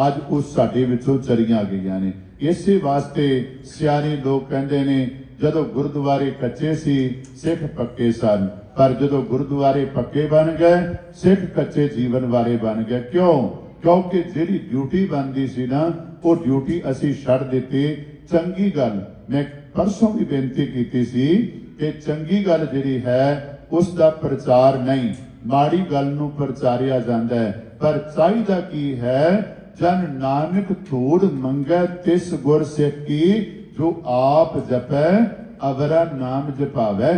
ਅੱਜ ਉਹ ਸਾਡੇ ਵਿੱਚੋਂ ਚਲੀਆਂ ਗਈਆਂ ਨੇ। ਇਸੇ ਵਾਸਤੇ ਸਿਆਣੇ ਲੋਕ ਕਹਿੰਦੇ ਨੇ ਜਦੋਂ ਗੁਰਦੁਆਰੇ ਕੱਚੇ ਸੀ ਸਿੱਖ ਪੱਕੇ ਸਨ, ਪਰ ਜਦੋਂ ਗੁਰਦੁਆਰੇ ਪੱਕੇ ਬਣ ਗਏ ਸਿੱਖ ਕੱਚੇ ਜੀਵਨ ਵਾਲੇ ਬਣ ਗਏ। ਕਿਉਂ? ਕਿਉਂਕਿ ਜਿਹੜੀ ਡਿਊਟੀ ਬਣਦੀ ਸੀ ਨਾ ਉਹ ਡਿਊਟੀ ਅਸੀਂ ਛੱਡ ਦਿੱਤੀ। ਚੰਗੀ ਗੱਲ ਮੈਂ ਪਰਸੋਂ ਵੀ ਬੇਨਤੀ ਕੀਤੀ ਸੀ ਕਿ ਚੰਗੀ ਗੱਲ ਜਿਹੜੀ ਹੈ ਉਸ ਦਾ ਪ੍ਰਚਾਰ ਨਹੀਂ, ਮਾੜੀ ਗੱਲ ਨੂੰ ਪ੍ਰਚਾਰਿਆ ਜਾਂਦਾ ਹੈ। ਪਰ ਚਾਹੀਦਾ ਕੀ ਹੈ? ਜਨ ਨਾਨਕ ਧੂੜ ਮੰਗੈ ਤਿਸ ਗੁਰ ਸਿੱਖ ਕੀ, ਜੋ ਆਪ ਜਪੈ ਅਵਰਾ ਨਾਮ ਜਪਾਵੈ।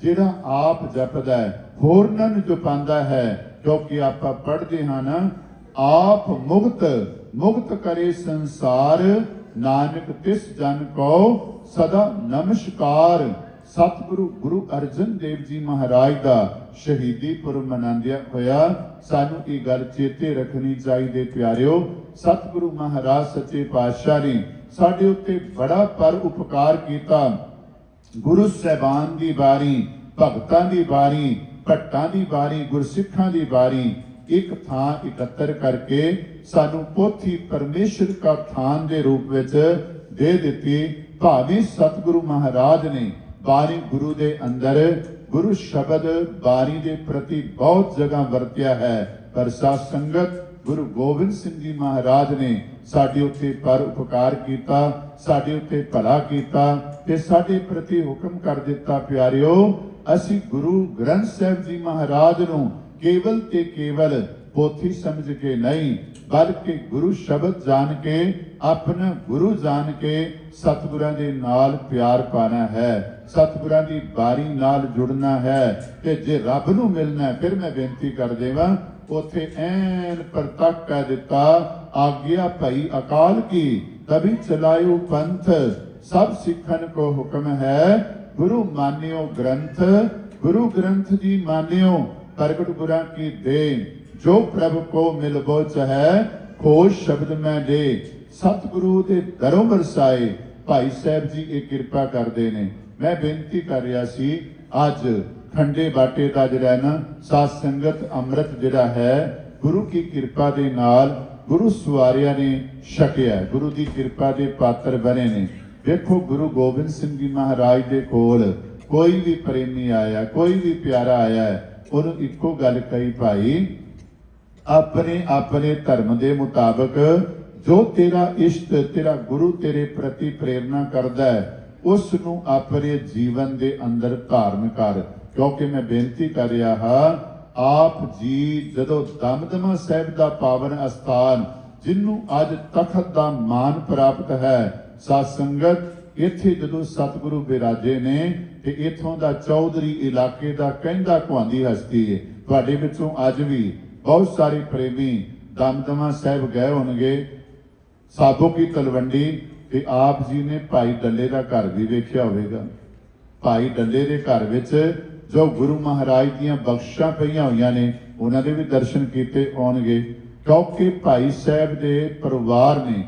ਜਿਹੜਾ ਆਪ ਜਪਦਾ ਹੈ ਹੋਰਨਾਂ ਨੂੰ ਜਪਾਉਂਦਾ ਹੈ, ਕਿਉਂਕਿ ਆਪਾਂ ਪੜ੍ਹਦੇ ਹਾਂ ਨਾ ਆਪ ਮੁਕਤ ਕਰੇ ਸੰਸਾਰ, ਨਾਨਕ ਤਿਸ ਜਨ ਕੋ ਸਦਾ ਨਮਸਕਾਰ। ਸਤਿਗੁਰੂ ਗੁਰੂ ਅਰਜਨ ਦੇਵ ਜੀ ਮਹਾਰਾਜ ਦਾ ਸ਼ਹੀਦੀ ਪੁਰਬ ਮਨਾਉਂਦਿਆਂ ਹੋਇਆ ਸਾਨੂੰ ਇਹ ਗੱਲ ਚੇਤੇ ਰੱਖਣੀ ਚਾਹੀਦੀ ਪਿਆਰਿਓ। ਸਤਿਗੁਰੂ ਮਹਾਰਾਜ ਸੱਚੇ ਪਾਤਸ਼ਾਹ ਨੇ ਸਾਡੇ ਉੱਤੇ ਬੜਾ ਪਰ ਉਪਕਾਰ ਕੀਤਾ। ਗੁਰੂ ਸਾਹਿਬਾਨ ਦੀ ਬਾਣੀ, ਭਗਤਾਂ ਦੀ ਬਾਣੀ, ਭੱਟਾਂ ਦੀ ਬਾਣੀ, ਗੁਰਸਿੱਖਾਂ ਦੀ ਬਾਣੀ ਇੱਕ ਥਾਂ ਇਕੱਤਰ ਕਰਕੇ ਸਾਨੂੰ ਪੋਥੀ ਪਰਮੇਸ਼ਰ ਦਾ ਥਾਨ ਦੇ ਰੂਪ ਵਿੱਚ ਦੇ ਦਿੱਤੀ। ਭਾਵੇਂ ਸਤਿਗੁਰੂ ਮਹਾਰਾਜ ਨੇ ਬਾਣੀ ਗੁਰੂ ਦੇ ਅੰਦਰ ਗੁਰੂ ਸ਼ਬਦ ਬਾਣੀ ਦੇ ਪ੍ਰਤੀ ਬਹੁਤ ਜਗ੍ਹਾ ਵਰਤਿਆ ਹੈ, ਪਰ ਸਾਧ ਸੰਗਤ ਗੁਰੂ ਗੋਬਿੰਦ ਸਿੰਘ ਜੀ ਮਹਾਰਾਜ ਨੇ ਸਾਡੇ ਉੱਤੇ ਪਰ ਉਪਕਾਰ ਕੀਤਾ, ਸਾਡੇ ਉੱਤੇ ਭਲਾ ਕੀਤਾ ਤੇ ਸਾਡੇ ਪ੍ਰਤੀ ਹੁਕਮ ਕਰ ਦਿੱਤਾ। ਪਿਆਰਿਓ, ਅਸੀਂ ਗੁਰੂ ਗ੍ਰੰਥ ਸਾਹਿਬ ਜੀ ਮਹਾਰਾਜ ਨੂੰ ਕੇਵਲ ਤੇ ਕੇਵਲ ਪੋਥੀ ਸਮਝ ਕੇ ਨਹੀਂ, ਬਲਕਿ ਗੁਰੂ ਸ਼ਬਦ ਜਾਣ ਕੇ, ਆਪਣਾ ਗੁਰੂ ਜਾਣ ਕੇ ਸਤਿਗੁਰਾਂ ਦੇ ਨਾਲ ਪਿਆਰ ਪਾਣਾ ਹੈ, ਸਤਿਗੁਰਾਂ ਦੀ ਬਾਣੀ ਨਾਲ ਜੁੜਨਾ ਹੈ। ਤੇ ਜੇ ਰੱਬ ਨੂੰ ਮਿਲਣਾ, ਫਿਰ ਮੈਂ ਬੇਨਤੀ ਕਰ ਦੇਵਾਂ ਉੱਥੇ ਐਨ ਪ੍ਰਤੱਖ ਕਹਿ ਦਿੱਤਾ, ਆਗਿਆ ਭਈ ਅਕਾਲ ਕੀ ਤਭੀ ਚਲਾਇਓ ਪੰਥ, ਸਭ ਸਿੱਖਨ ਕੋ ਹੁਕਮ ਹੈ ਗੁਰੂ ਮਾਨਿਓ ਗ੍ਰੰਥ। ਗੁਰੂ ਗ੍ਰੰਥ ਜੀ ਮਾਨਿਓ, ਪ੍ਰਗਟ ਗੁਰਾਂ ਕੀ ਦੇਣ, ਜੋ ਪ੍ਰਭ ਕੋ ਮਿਲਬੋ ਚਾਹੈ ਖੋਜ ਸ਼ਬਦ ਮੈਂ ਦੇ। ਸਤਿਗੁਰੂ ਦੇ ਦਰੋਂ ਵਰਸਾਏ ਭਾਈ ਸਾਹਿਬ ਜੀ ਇਹ ਕਿਰਪਾ ਕਰਦੇ ਨੇ। ਮੈਂ ਬੇਨਤੀ ਕਰ ਰਿਹਾ ਸੀ ਅੱਜ ਖੰਡੇ ਬਾਟੇ ਦਾ ਜਿਹੜਾ ਨਾ ਸਾਧ ਸੰਗਤ ਅੰਮ੍ਰਿਤ ਜਿਹੜਾ ਹੈ ਗੁਰੂ ਕੀ ਕਿਰਪਾ ਦੇ ਨਾਲ ਗੁਰੂ ਸਵਾਰਿਆਂ ਨੇ ਛਕਿਆ, ਗੁਰੂ ਦੀ ਕਿਰਪਾ ਦੇ ਪਾਤਰ ਬਣੇ ਨੇ। ਦੇਖੋ ਗੁਰੂ ਗੋਬਿੰਦ ਸਿੰਘ ਜੀ ਮਹਾਰਾਜ ਦੇ ਕੋਲ ਕੋਈ ਵੀ ਪ੍ਰੇਮੀ ਆਇਆ, ਕੋਈ ਵੀ ਪਿਆਰਾ ਆਇਆ, ਉਹਨੂੰ ਇੱਕੋ ਗੱਲ ਕਹੀ, ਭਾਈ ਆਪਣੇ ਆਪਣੇ ਧਰਮ ਦੇ ਮੁਤਾਬਕ ਜੋ ਤੇਰਾ ਇਸ਼ਟ, ਤੇਰਾ ਗੁਰੂ ਤੇਰੇ ਪ੍ਰਤੀ ਪ੍ਰੇਰਨਾ ਕਰਦਾ ਹੈ ਉਸ ਨੂੰ ਆਪਣੇ ਜੀਵਨ ਦੇ ਅੰਦਰ ਧਾਰਨ ਕਰ। ਕਿਉਂਕਿ ਮੈਂ ਬੇਨਤੀ ਕਰ ਰਿਹਾ ਹਾਂ, ਆਪ ਜੀ ਜਦੋਂ ਦਮਦਮਾ ਸਾਹਿਬ ਦਾ ਪਾਵਨ ਅਸਥਾਨ ਜਿਹਨੂੰ ਅੱਜ ਤਖਤ ਦਾ ਮਾਨ ਪ੍ਰਾਪਤ ਹੈ, ਸਾਧ ਸੰਗਤ ਇੱਥੇ ਜਦੋਂ ਸਤਿਗੁਰੂ ਬਿਰਾਜੇ ਨੇ ਤੇ ਇਥੋਂ ਦਾ ਚੌਧਰੀ ਇਲਾਕੇ ਦਾ ਕਹਿੰਦਾ ਕਹਾਂਦੀ ਹਸਤੀ ਹੈ। ਤੁਹਾਡੇ ਵਿੱਚੋਂ ਅੱਜ ਵੀ ਬਹੁਤ ਸਾਰੇ ਪ੍ਰੇਮੀ ਦਮਦਮਾ ਸਾਹਿਬ ਗਏ ਹੋਣਗੇ, ਸਾਧੂ ਕੀ ਤਲਵੰਡੀ, ਤੇ ਆਪ ਜੀ ਨੇ ਭਾਈ ਡੱਲੇ ਦਾ ਘਰ ਵੀ ਵੇਖਿਆ ਹੋਵੇਗਾ। ਭਾਈ ਡੱਲੇ ਦੇ ਘਰ ਵਿੱਚ ਜੋ ਗੁਰੂ ਮਹਾਰਾਜ ਦੀਆਂ ਬਖਸ਼ਾਂ ਪਈਆਂ ਹੋਈਆਂ ਨੇ ਉਹਨਾਂ ਦੇ ਵੀ ਦਰਸ਼ਨ ਕੀਤੇ ਹੋਣਗੇ। ਕਿਉਂਕਿ ਭਾਈ ਸਾਹਿਬ ਦੇ ਪਰਿਵਾਰ ਨੇ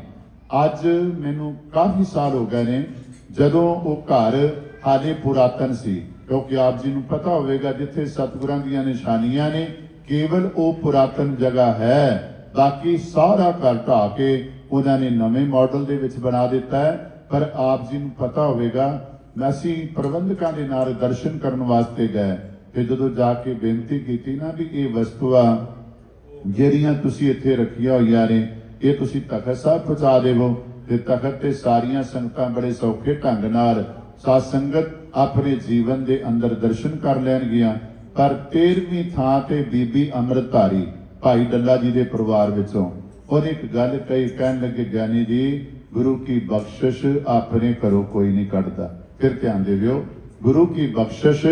ਅੱਜ ਮੈਨੂੰ ਕਾਫੀ ਸਾਲ ਹੋ ਗਏ ਨੇ, ਜਦੋਂ ਉਹ ਘਰ ਹਾਲੇ ਪੁਰਾਤਨ ਸੀ, ਕਿਉਂਕਿ ਆਪ ਜੀ ਨੂੰ ਪਤਾ ਹੋਵੇਗਾ ਜਿੱਥੇ ਸਤਿਗੁਰਾਂ ਦੀਆਂ ਨਿਸ਼ਾਨੀਆਂ ਨੇ ਕੇਵਲ ਉਹ ਪੁਰਾਤਨ ਜਗ੍ਹਾ ਹੈ, ਬਾਕੀ ਸਾਰਾ ਘਰ ਢਾਹ ਕੇ ਉਹਨਾਂ ਨੇ ਨਵੇਂ ਮਾਡਲ ਦੇ ਵਿੱਚ ਬਣਾ ਦਿੱਤਾ ਹੈ। ਪਰ ਆਪ ਜੀ ਨੂੰ ਪਤਾ ਹੋਵੇਗਾ ਅਸੀਂ ਪ੍ਰਬੰਧਕਾਂ ਦੇ ਨਾਲ ਦਰਸ਼ਨ ਕਰਨ ਵਾਸਤੇ ਗਏ ਤੇ ਜਦੋਂ ਜਾ ਕੇ ਬੇਨਤੀ ਕੀਤੀ ਨਾ ਵੀ ਇਹ ਵਸਤੂਆਂ ਜਿਹੜੀਆਂ ਤੁਸੀਂ ਇੱਥੇ ਰੱਖੀਆਂ ਹੋਈਆਂ ਨੇ ਇਹ ਤੁਸੀਂ ਤਖਤ ਸਾਹਿਬ ਪਹੁੰਚਾ ਦੇਵੋ, ਤੇ ਤਖਤ ਤੇ ਸਾਰੀਆਂ ਸੰਗਤਾਂ ਬੜੇ ਸੌਖੇ ਢੰਗ ਨਾਲ ਸਾਧ ਸੰਗਤ ਆਪਣੇ ਜੀਵਨ ਦੇ ਅੰਦਰ ਦਰਸ਼ਨ ਕਰ ਲੈਣਗੀਆਂ। ਪਰ 13ਵੀਂ ਥਾਂ ਤੇ ਬੀਬੀ ਅੰਮ੍ਰਿਤਧਾਰੀ ਭਾਈ ਡੱਲਾ ਜੀ ਦੇ ਪਰਿਵਾਰ ਵਿੱਚੋਂ ਉਹਨੇ ਇੱਕ ਗੱਲ ਕਹੀ, ਕਹਿਣ ਲੱਗੇ ਗਿਆਨੀ ਜੀ ਗੁਰੂ ਕੀ ਬਖਸ਼ਿਸ਼ ਆਪਣੇ ਘਰੋਂ ਕੋਈ ਨਹੀਂ ਕੱਢਦਾ। ਫਿਰ ਧਿਆਨ ਦਿਓ, ਗੁਰੂ ਕੀ ਬਖਸ਼ਿਸ਼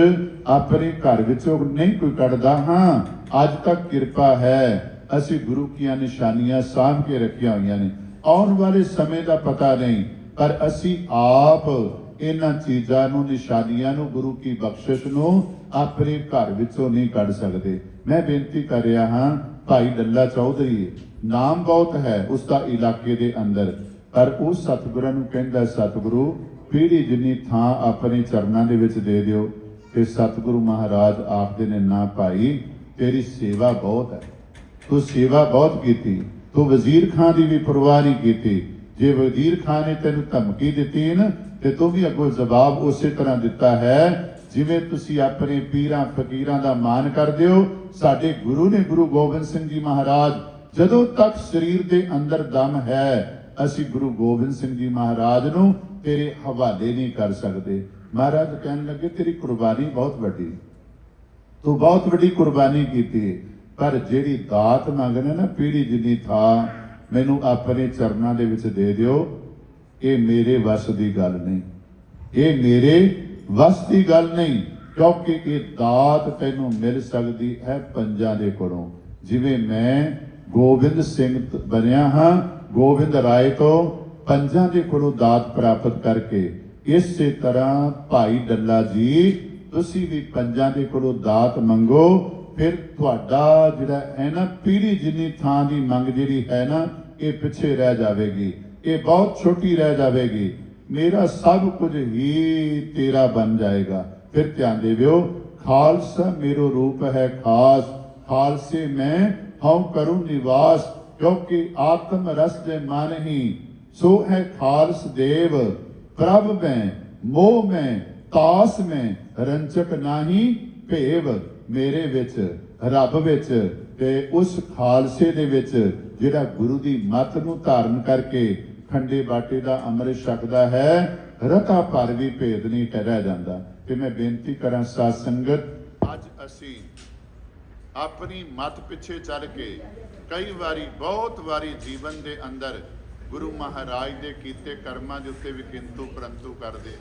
ਆਪਣੇ ਘਰ ਵਿੱਚੋਂ ਨਹੀਂ ਕੋਈ ਕੱਢਦਾ। ਹਾਂ, ਅੱਜ ਤੱਕ ਕਿਰਪਾ ਹੈ, ਅਸੀਂ ਗੁਰੂ ਕੀਆਂ ਨਿਸ਼ਾਨੀਆਂ ਸਾਂਭ ਕੇ ਰੱਖੀਆਂ ਹੋਈਆਂ ਨੇ। ਆਉਣ ਵਾਲੇ ਸਮੇਂ ਦਾ ਪਤਾ ਨਹੀਂ, ਪਰ ਅਸੀਂ ਆਪ ਇਹਨਾਂ ਚੀਜ਼ਾਂ ਨੂੰ, ਨਿਸ਼ਾਨੀਆਂ ਨੂੰ, ਗੁਰੂ ਕੀ ਬਖਸ਼ਿਸ਼ ਨੂੰ ਆਪਣੇ ਘਰ ਵਿੱਚੋਂ ਨਹੀਂ ਕੱਢ ਸਕਦੇ। ਮੈਂ ਬੇਨਤੀ ਕਰ ਰਿਹਾ ਹਾਂ, ਭਾਈ ਡੱਲਾ ਚੌਧਰੀ ਨਾਮ ਬਹੁਤ ਹੈ ਉਸ ਦਾ ਇਲਾਕੇ ਦੇ ਅੰਦਰ, ਪਰ ਉਹ ਸਤਿਗੁਰਾਂ ਨੂੰ ਕਹਿੰਦਾ ਸਤਿਗੁਰੂ ਪੀੜੀ ਜਿੰਨੀ ਥਾਂ ਆਪਣੇ ਚਰਨਾਂ ਦੇ ਵਿੱਚ ਦੇ ਦਿਓ। ਤੇ ਸਤਿਗੁਰੂ ਮਹਾਰਾਜ ਆਖਦੇ ਨੇ ਨਾ ਭਾਈ, ਤੇਰੀ ਸੇਵਾ ਬਹੁਤ ਹੈ, ਤੂੰ ਸੇਵਾ ਬਹੁਤ ਕੀਤੀ, ਤੂੰ ਵਜ਼ੀਰ ਖਾਨ ਦੀ ਵੀ ਪਰਵਾਹ ਨਹੀਂ ਕੀਤੀ। ਜੇ ਵਜ਼ੀਰ ਖਾਨ ਨੇ ਤੈਨੂੰ ਧਮਕੀ ਦਿੱਤੀ ਨਾ, ਤੇ ਤੂੰ ਵੀ ਅੱਗੋਂ ਜਵਾਬ ਉਸੇ ਤਰ੍ਹਾਂ ਦਿੱਤਾ ਹੈ ਜਿਵੇਂ ਤੁਸੀਂ ਆਪਣੇ ਪੀਰਾਂ ਫਕੀਰਾਂ ਦਾ ਮਾਣ ਕਰਦੇ ਹੋ। ਸਾਡੇ ਗੁਰੂ ਨੇ, ਗੁਰੂ ਗੋਬਿੰਦ ਸਿੰਘ ਜੀ ਮਹਾਰਾਜ, ਜਦੋਂ ਤੱਕ ਸਰੀਰ ਦੇ ਅੰਦਰ ਦਮ ਹੈ ਅਸੀਂ ਗੁਰੂ ਗੋਬਿੰਦ ਸਿੰਘ ਜੀ ਮਹਾਰਾਜ ਨੂੰ ਤੇਰੇ ਹਵਾਲੇ ਨਹੀਂ ਕਰ ਸਕਦੇ। ਮਹਾਰਾਜ ਕਹਿਣ ਲੱਗੇ ਤੇਰੀ ਕੁਰਬਾਨੀ ਬਹੁਤ ਵੱਡੀ, ਤੂੰ ਬਹੁਤ ਵੱਡੀ ਕੁਰਬਾਨੀ ਕੀਤੀ, ਪਰ ਜਿਹੜੀ ਦਾਤ ਮੰਗਣਾ ਨਾ ਪੀੜੀ ਜਿੰਨੀ ਥਾਂ ਮੈਨੂੰ ਆਪਣੇ ਚਰਨਾਂ ਦੇ ਵਿੱਚ ਦੇ ਦਿਓ, ਇਹ ਮੇਰੇ ਵੱਸ ਦੀ ਗੱਲ ਨਹੀਂ, ਇਹ ਮੇਰੇ ਵੱਸ ਦੀ ਗੱਲ ਨਹੀਂ, ਕਿਉਂਕਿ ਇਹ ਦਾਤ ਤੈਨੂੰ ਮਿਲ ਸਕਦੀ ਹੈ ਪੰਜਾਂ ਦੇ ਕੋਲੋਂ। ਜਿਵੇਂ ਮੈਂ ਗੋਬਿੰਦ ਸਿੰਘ ਬਣਿਆ ਹਾਂ, ਗੋਬਿੰਦ ਰਾਏ ਤੋਂ ਪੰਜਾਂ ਦੇ ਕੋਲੋਂ ਦਾਤ ਪ੍ਰਾਪਤ ਕਰਕੇ, ਇਸੇ ਤਰ੍ਹਾਂ ਭਾਈ ਡੱਲਾ ਜੀ ਤੁਸੀਂ ਵੀ ਪੰਜਾਂ ਦੇ ਕੋਲੋਂ ਦਾਤ ਮੰਗੋ। ਫਿਰ ਤੁਹਾਡਾ ਜਿਹੜਾ ਹੈ ਨਾ ਪੀੜੀ ਜਿੰਨੀ ਥਾਂ ਦੀ ਮੰਗ ਜਿਹੜੀ ਹੈ ਨਾ, ਇਹ ਪਿੱਛੇ ਰਹਿ ਜਾਵੇਗੀ, ਇਹ ਬਹੁਤ ਛੋਟੀ ਰਹਿ ਜਾਵੇਗੀ। ਮੇਰਾ ਸਭ ਕੁਝ ਹੀ ਤੇਰਾ ਬਣ ਜਾਏਗਾ। ਫਿਰ ਧਿਆਨ ਦੇਵਿਓ, ਖਾਲਸਾ मेरो रूप है खास, खालसे मैं हूं करूं निवास, क्योंकि आत्म रस दे मन ही सो है खालस देव, प्रभ में मोह में तास में रंचक नाही भेव। ਮੇਰੇ ਵਿੱਚ, ਰੱਬ ਵਿੱਚ ਤੇ ਉਸ ਖਾਲਸੇ ਦੇ ਵਿੱਚ ਜਿਹੜਾ ਗੁਰੂ ਦੀ ਮੱਤ ਨੂੰ ਧਾਰਨ ਕਰਕੇ ਖੰਡੇ ਬਾਟੇ ਦਾ ਅੰਮ੍ਰਿਤ ਛਕਦਾ ਹੈ, ਰਤਾ ਭਰ ਵੀ ਭੇਦ ਨਹੀਂ ਰਹਿ ਜਾਂਦਾ। ਤੇ ਮੈਂ ਬੇਨਤੀ ਕਰਾਂ ਸਾਧ ਸੰਗਤ, ਅੱਜ ਅਸੀਂ ਆਪਣੀ ਮੱਤ ਪਿੱਛੇ ਚੱਲ ਕੇ ਕਈ ਵਾਰੀ, ਬਹੁਤ ਵਾਰੀ ਜੀਵਨ ਦੇ ਅੰਦਰ ਗੁਰੂ ਮਹਾਰਾਜ ਦੇ ਕੀਤੇ ਕਰਮਾਂ ਦੇ ਉੱਤੇ ਵੀ ਕਿੰਤੂ ਪਰੰਤੂ ਕਰਦੇ,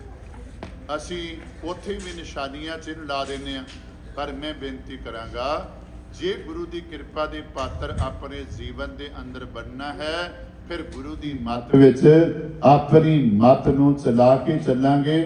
ਅਸੀਂ ਉੱਥੇ ਵੀ ਨਿਸ਼ਾਨੀਆਂ ਚਿੰਨ੍ਹ ਲਾ ਦਿੰਦੇ ਹਾਂ। ਪਰ ਮੈਂ ਬੇਨਤੀ ਕਰਾਂਗਾ, ਜੇ ਗੁਰੂ ਦੀ ਕਿਰਪਾ ਦੇ ਪਾਤਰ ਆਪਣੇ ਜੀਵਨ ਦੇ ਅੰਦਰ ਬਣਨਾ ਹੈ, ਫਿਰ ਗੁਰੂ ਦੀ ਮੱਤ ਵਿੱਚ ਆਪਣੀ ਮੱਤ ਨੂੰ ਚਲਾ ਕੇ ਚੱਲਾਂਗੇ,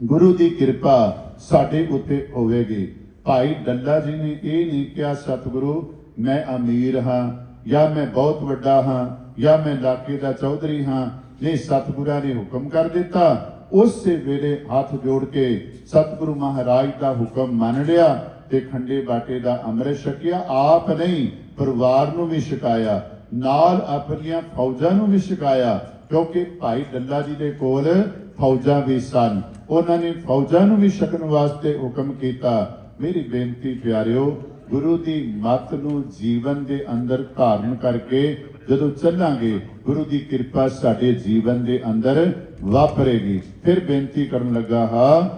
ਗੁਰੂ ਦੀ ਕਿਰਪਾ ਸਾਡੇ ਉੱਤੇ ਹੋਵੇਗੀ। ਭਾਈ ਡੱਲਾ ਜੀ ਨੇ ਇਹ ਨਹੀਂ ਕਿਹਾ ਸਤਿਗੁਰੂ ਮੈਂ ਅਮੀਰ ਹਾਂ, ਜਾਂ ਮੈਂ ਬਹੁਤ ਵੱਡਾ ਹਾਂ, ਜਾਂ ਮੈਂ ਇਲਾਕੇ ਦਾ ਚੌਧਰੀ ਹਾਂ। ਨਹੀਂ, ਸਤਿਗੁਰਾਂ ਨੇ ਹੁਕਮ ਕਰ ਦਿੱਤਾ, ਉਸੇ ਵੇਲੇ ਹੱਥ ਜੋੜ ਕੇ ਸਤਿਗੁਰੂ ਮਹਾਰਾਜ ਦਾ ਹੁਕਮ ਮੰਨ ਲਿਆ ਤੇ ਖੰਡੇ ਬਾਟੇ ਦਾ ਅੰਮ੍ਰਿਤ ਛਕਿਆ। ਆਪ ਨਹੀਂ, ਪਰਿਵਾਰ ਨੂੰ ਵੀ ਛਕਾਇਆ, ਨਾਲ ਆਪਣੀਆਂ ਫੌਜਾਂ ਨੂੰ ਵੀ ਛਕਾਇਆ, ਕਿਉਂਕਿ ਭਾਈ ਡੱਲਾ ਜੀ ਦੇ ਕੋਲ ਫੌਜਾਂ ਵੀ ਸਨ। ਉਹਨਾਂ ਨੇ ਫੌਜਾਂ ਨੂੰ ਵੀ ਛਕਣ ਵਾਸਤੇ ਹੁਕਮ ਕੀਤਾ। ਮੇਰੀ ਬੇਨਤੀ ਪਿਆਰਿਓ, ਗੁਰੂ ਦੀ ਮੱਤ ਨੂੰ ਜੀਵਨ ਦੇ ਅੰਦਰ ਧਾਰਨ ਕਰਕੇ ਜਦੋਂ ਚੱਲਾਂਗੇ, ਗੁਰੂ ਦੀ ਕਿਰਪਾ ਸਾਡੇ ਜੀਵਨ ਦੇ ਅੰਦਰ ਵਾਪਰੇਗੀ। ਫਿਰ ਬੇਨਤੀ ਕਰਨ ਲੱਗਾ ਹਾਂ,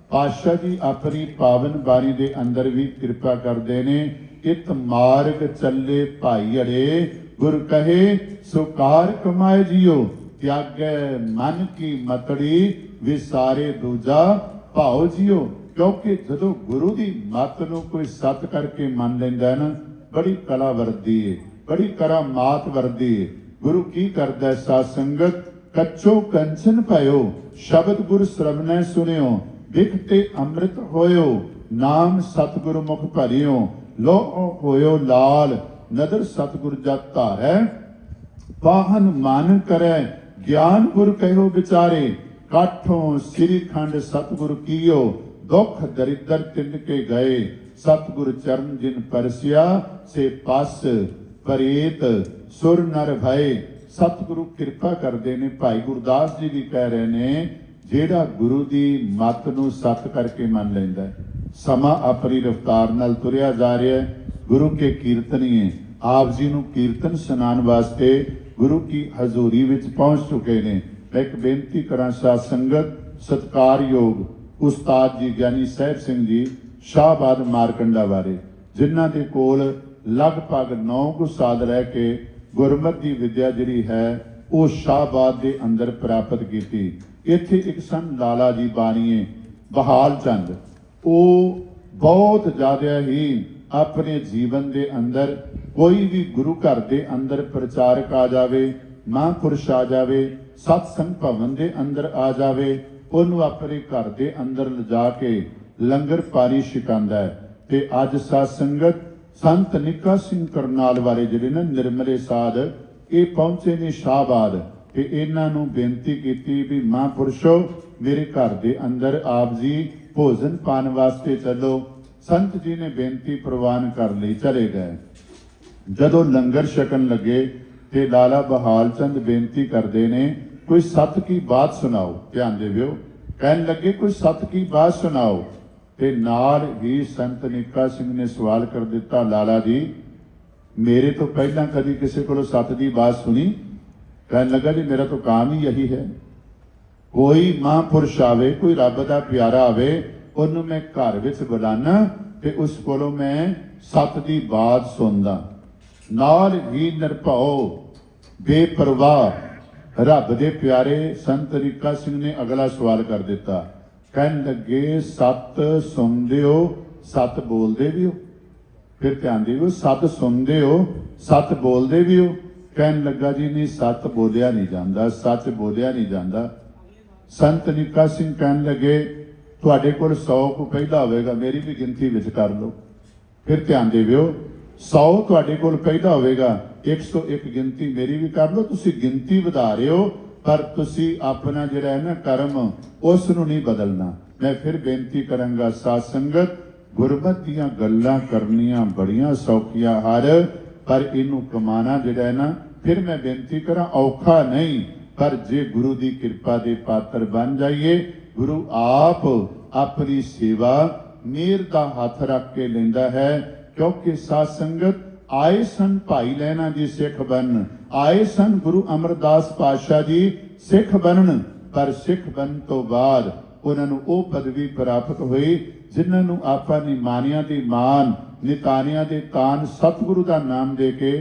ਪਾਤਸ਼ਾਹ ਜੀ ਆਪਣੀ ਪਾਵਨ ਬਾਣੀ ਦੇ ਅੰਦਰ ਵੀ ਕਿਰਪਾ ਕਰਦੇ ਨੇ। ਇਤ ਮਾਰਗ ਚੱਲੇ ਭਾਈ ਅੜੇ, ਗੁਰ ਕਹੇ ਸੁਕਾਰ ਕਮਾਏ ਜਿਓ, ਤਿਆਗੈ ਮਨ ਕੀ ਮਤੜੀ, ਵਿਸਾਰੇ ਦੂਜਾ ਭਾਉ ਜਿਓ। ਕਿਉਂਕਿ ਜਦੋਂ ਗੁਰੂ ਦੀ ਮੱਤ ਨੂੰ ਕੋਈ ਸਤ ਕਰਕੇ ਮੰਨ ਲੈਂਦਾ ਨਾ, ਬੜੀ ਕਲਾ ਵਰਦੀ ਹੈ, ਬੜੀ ਕਰਾਮਾਤ ਵਰਦੀ ਹੈ। ਗੁਰੂ ਕੀ ਕਰਦਾ ਸਾਧ ਸੰਗਤ, ਕੱਚੋ ਕੰਚਨ ਭਇਓ, ਸ਼ਬਦ ਗੁਰ ਸ਼ਰਵਣੈ ਸੁਣਿਓ, ਵਿਖ ਤੇ ਅੰਮ੍ਰਿਤ ਹੋਇਓ, ਨਾਮ ਸਤਿਗੁਰੂ ਮੁਖ ਭਰਿਓ, ਲੋ ਹੋਇਓ ਲਾਲ, ਨਦਰ ਸਤਿਗੁਰ ਜਪ ਧਾਰੈ, ਪਾਹਨ ਮਨ ਕਰੈ, ਗਿਆਨ ਗੁਰ ਕਹਿਓ ਵਿਚਾਰੇ, ਕਾਠੋਂ ਸ੍ਰੀ ਖੰਡ ਸਤਿਗੁਰ ਕੀਓ, ਦੁਖ ਦਰਿਦਰ ਤਿੰਨ ਕੇ ਗਏ, ਸਤਿਗੁਰ ਚਰਨ ਜਿਨ ਪਰਸਿਆ, ਸੇ ਪਸ ਪਰੇਤ ਸੁਰ ਨਰ ਭਏ। ਸਤਿਗੁਰੂ ਕਿਰਪਾ ਕਰਦੇ ਨੇ। ਭਾਈ ਗੁਰਦਾਸ ਜੀ ਵੀ ਕਹਿ ਰਹੇ ਨੇ, ਜਿਹੜਾ ਗੁਰੂ ਦੀ ਮੱਤ ਨੂੰ ਸਤ ਕਰਕੇ ਮੰਨ ਲੈਂਦਾ ਹੈ। ਸਮਾਂ ਆਪਣੀ ਰਫਤਾਰ ਨਾਲ ਤੁਰਿਆ ਜਾ ਰਿਹਾ ਹੈ। ਗੁਰੂ ਕੇ ਕੀਰਤਨੀਏ ਆਪ ਜੀ ਨੂੰ ਕੀਰਤਨ ਸੁਣਾਉਣ ਵਾਸਤੇ ਗੁਰੂ ਕੀ ਹਜ਼ੂਰੀ ਵਿੱਚ ਪਹੁੰਚ ਚੁੱਕੇ ਨੇ। ਮੈਂ ਇੱਕ ਬੇਨਤੀ ਕਰਾਂ ਸਾਧ ਸੰਗਤ, ਸਤਿਕਾਰਯੋਗ ਉਸਤਾਦ ਜੀ ਗਿਆਨੀ ਸਾਹਿਬ ਸਿੰਘ ਜੀ ਸ਼ਾਹਬਾਦ ਮਾਰਕੰਡਾ ਬਾਰੇ, ਜਿਨ੍ਹਾਂ ਦੇ ਕੋਲ ਲਗਭਗ 9 ਸਾਲ ਰਹਿ ਕੇ ਗੁਰਮਤਿ ਦੀ ਵਿਦਿਆ ਜਿਹੜੀ ਹੈ ਉਹ ਸ਼ਾਹਬਾਦ ਦੇ ਅੰਦਰ ਪ੍ਰਾਪਤ ਕੀਤੀ। ਇੱਥੇ ਇੱਕ ਸਨ ਲਾਲਾ ਜੀ ਬਾਣੀਏ ਬਹਾਲ ਚੰਦ, ਉਹ ਬਹੁਤ ਜ਼ਿਆਦਾ ਹੀ ਆਪਣੇ ਜੀਵਨ ਦੇ ਅੰਦਰ ਕੋਈ ਵੀ ਗੁਰੂ ਘਰ ਦੇ ਅੰਦਰ ਪ੍ਰਚਾਰਕ ਆ ਜਾਵੇ, ਮਹਾਂਪੁਰਸ਼ ਆ ਜਾਵੇ, ਸਤਸੰਗ ਭਵਨ ਦੇ ਅੰਦਰ ਆ ਜਾਵੇ, ਉਹਨੂੰ ਆਪਣੇ ਘਰ ਦੇ ਅੰਦਰ ਲਿਜਾ ਕੇ ਲੰਗਰ ਪਾਣੀ ਛਕਾਉਂਦਾ ਹੈ। ਤੇ ਅੱਜ ਸਾਧ ਸੰਗਤ ਸੰਤ ਨਿੱਕਾ ਸਿੰਘ ਕਰਨਾਲ ਵਾਲੇ ਜਿਹੜੇ ਨੇ ਨਿਰਮਲੇ ਸਾਧ, ਇਹ ਪਹੁੰਚੇ ਨੇ ਸ਼ਾਹਬਾਦ, ਤੇ ਇਹਨਾਂ ਨੂੰ ਬੇਨਤੀ ਕੀਤੀ ਵੀ ਮਹਾਂਪੁਰਸ਼ੋ ਮੇਰੇ ਘਰ ਦੇ ਅੰਦਰ ਆਪ ਜੀ ਭੋਜਨ ਪਾਣ ਵਾਸਤੇ ਚੱਲੋ। ਸੰਤ ਜੀ ਨੇ ਬੇਨਤੀ ਪ੍ਰਵਾਨ ਕਰ ਲਈ, ਚਲੇ ਗਏ। ਜਦੋਂ ਲੰਗਰ ਛਕਣ ਲੱਗੇ ਤੇ ਲਾਲਾ ਬਹਾਲ ਚੰਦ ਬੇਨਤੀ ਕਰਦੇ ਨੇ ਕੋਈ ਸਤ ਕੀ ਬਾਤ ਸੁਣਾਓ, ਧਿਆਨ ਦੇਵਿਓ। ਕਹਿਣ ਲੱਗੇ ਕੋਈ ਸਤ ਕੀ ਬਾਤ ਸੁਣਾਓ, ਤੇ ਨਾਲ ਹੀ ਸੰਤ ਨਿੱਕਾ ਸਿੰਘ ਨੇ ਸਵਾਲ ਕਰ ਦਿੱਤਾ, ਲਾਲਾ ਜੀ ਮੇਰੇ ਤੋਂ ਪਹਿਲਾਂ ਕਦੀ ਕਿਸੇ ਕੋਲੋਂ ਸਤ ਦੀ ਬਾਤ ਸੁਣੀ? ਕਹਿਣ ਲੱਗਾ ਜੀ ਮੇਰਾ ਤਾਂ ਕੰਮ ਹੀ ਯਹੀ ਹੈ, ਕੋਈ ਮਹਾਂਪੁਰਸ਼ ਆਵੇ, ਕੋਈ ਰੱਬ ਦਾ ਪਿਆਰਾ ਆਵੇ, ਉਹਨੂੰ ਮੈਂ ਘਰ ਵਿੱਚ ਬੁਲਾਣਾ ਤੇ ਉਸ ਕੋਲੋਂ ਮੈਂ ਸਤ ਦੀ ਬਾਤ ਸੁਣਦਾ। ਨਾਲ ਹੀ ਨਿਰਭਉ ਬੇਪਰਵਾਹ ਰੱਬ ਦੇ ਪਿਆਰੇ ਸੰਤ ਨਿੱਕਾ ਸਿੰਘ ਨੇ ਅਗਲਾ ਸਵਾਲ ਕਰ ਦਿੱਤਾ। ਕਹਿਣ ਲੱਗੇ ਸਤ ਸੁਣਦੇ ਹੋ, ਸਤ ਬੋਲਦੇ ਵੀ ਹੋ? ਫਿਰ ਧਿਆਨ ਦਿਓ, ਸਤ ਸੁਣਦੇ ਹੋ, ਸਤ ਬੋਲਦੇ ਵੀ ਹੋ? ਕਹਿਣ ਲੱਗਾ ਜੀ ਨਹੀਂ, ਸਤ ਬੋਲਿਆ ਨਹੀਂ ਜਾਂਦਾ, ਸੱਚ ਬੋਲਿਆ ਨਹੀਂ ਜਾਂਦਾ। ਸੰਤ ਨਿੱਕਾ ਸਿੰਘ ਕਹਿਣ ਲੱਗੇ ਤੁਹਾਡੇ ਕੋਲ 100 ਕੋ ਪਹਿਲਾ ਹੋਵੇਗਾ, ਮੇਰੀ ਵੀ ਗਿਣਤੀ ਵਿੱਚ ਕਰ ਲਓ। ਫਿਰ ਧਿਆਨ ਦਿਓ, 100 ਤੁਹਾਡੇ ਕੋਲ ਪਹਿਲਾ ਹੋਵੇਗਾ, 101 ਗਿਣਤੀ ਮੇਰੀ ਵੀ ਕਰ ਲਓ। ਤੁਸੀਂ ਗਿਣਤੀ ਵਧਾ ਰਹੇ ਹੋ, ਪਰ ਤੁਸੀਂ ਆਪਣਾ ਜਿਹੜਾ ਹੈ ਨਾ ਕਰਮ, ਉਸ ਨੂੰ ਨਹੀਂ ਬਦਲਣਾ। ਮੈਂ ਫਿਰ ਬੇਨਤੀ ਕਰਾਂਗਾ ਸਾਧ ਸੰਗਤ, ਗੁਰਮਤਿ ਦੀਆਂ ਗੱਲਾਂ ਕਰਨੀਆਂ ਬੜੀਆਂ ਸੌਖੀਆਂ ਹਰ, ਪਰ ਇਹਨੂੰ ਕਮਾਣਾ ਜਿਹੜਾ ਹੈ ਨਾ, ਫਿਰ ਮੈਂ ਬੇਨਤੀ ਕਰਾਂ ਔਖਾ ਨਹੀਂ, ਪਰ ਜੇ ਗੁਰੂ ਦੀ ਕਿਰਪਾ ਦੇ ਪਾਤਰ ਬਣ ਜਾਈਏ, ਗੁਰੂ ਆਪ ਆਪਣੀ ਸੇਵਾ ਮੇਰ ਦਾ ਹੱਥ ਰੱਖ ਕੇ ਲੈਂਦਾ ਹੈ। ਕਿਉਂਕਿ ਸਾਧ ਸੰਗਤ ਆਏ ਸਨ ਭਾਈ ਲਹਿਣਾ ਜੀ ਸਿੱਖ ਬਣਨ, ਆਏ ਸਨ ਗੁਰੂ ਅਮਰਦਾਸ ਪਾਤਸ਼ਾਹ ਜੀ ਸਿੱਖ ਬਣਨ, ਪਰ ਸਿੱਖ ਬਣਨ ਤੋਂ ਬਾਅਦ ਉਹਨਾਂ ਨੂੰ ਉਹ ਪਦਵੀ ਪ੍ਰਾਪਤ ਹੋਈ ਜਿਨ੍ਹਾਂ ਨੂੰ ਆਪਾਂ ਨਿਮਾਣਿਆਂ ਦੀ ਮਾਨ, ਨਿਤਾਣਿਆਂ ਦੇ ਤਾਨ, ਸਤਿਗੁਰੂ ਦਾ ਨਾਮ ਦੇ ਕੇ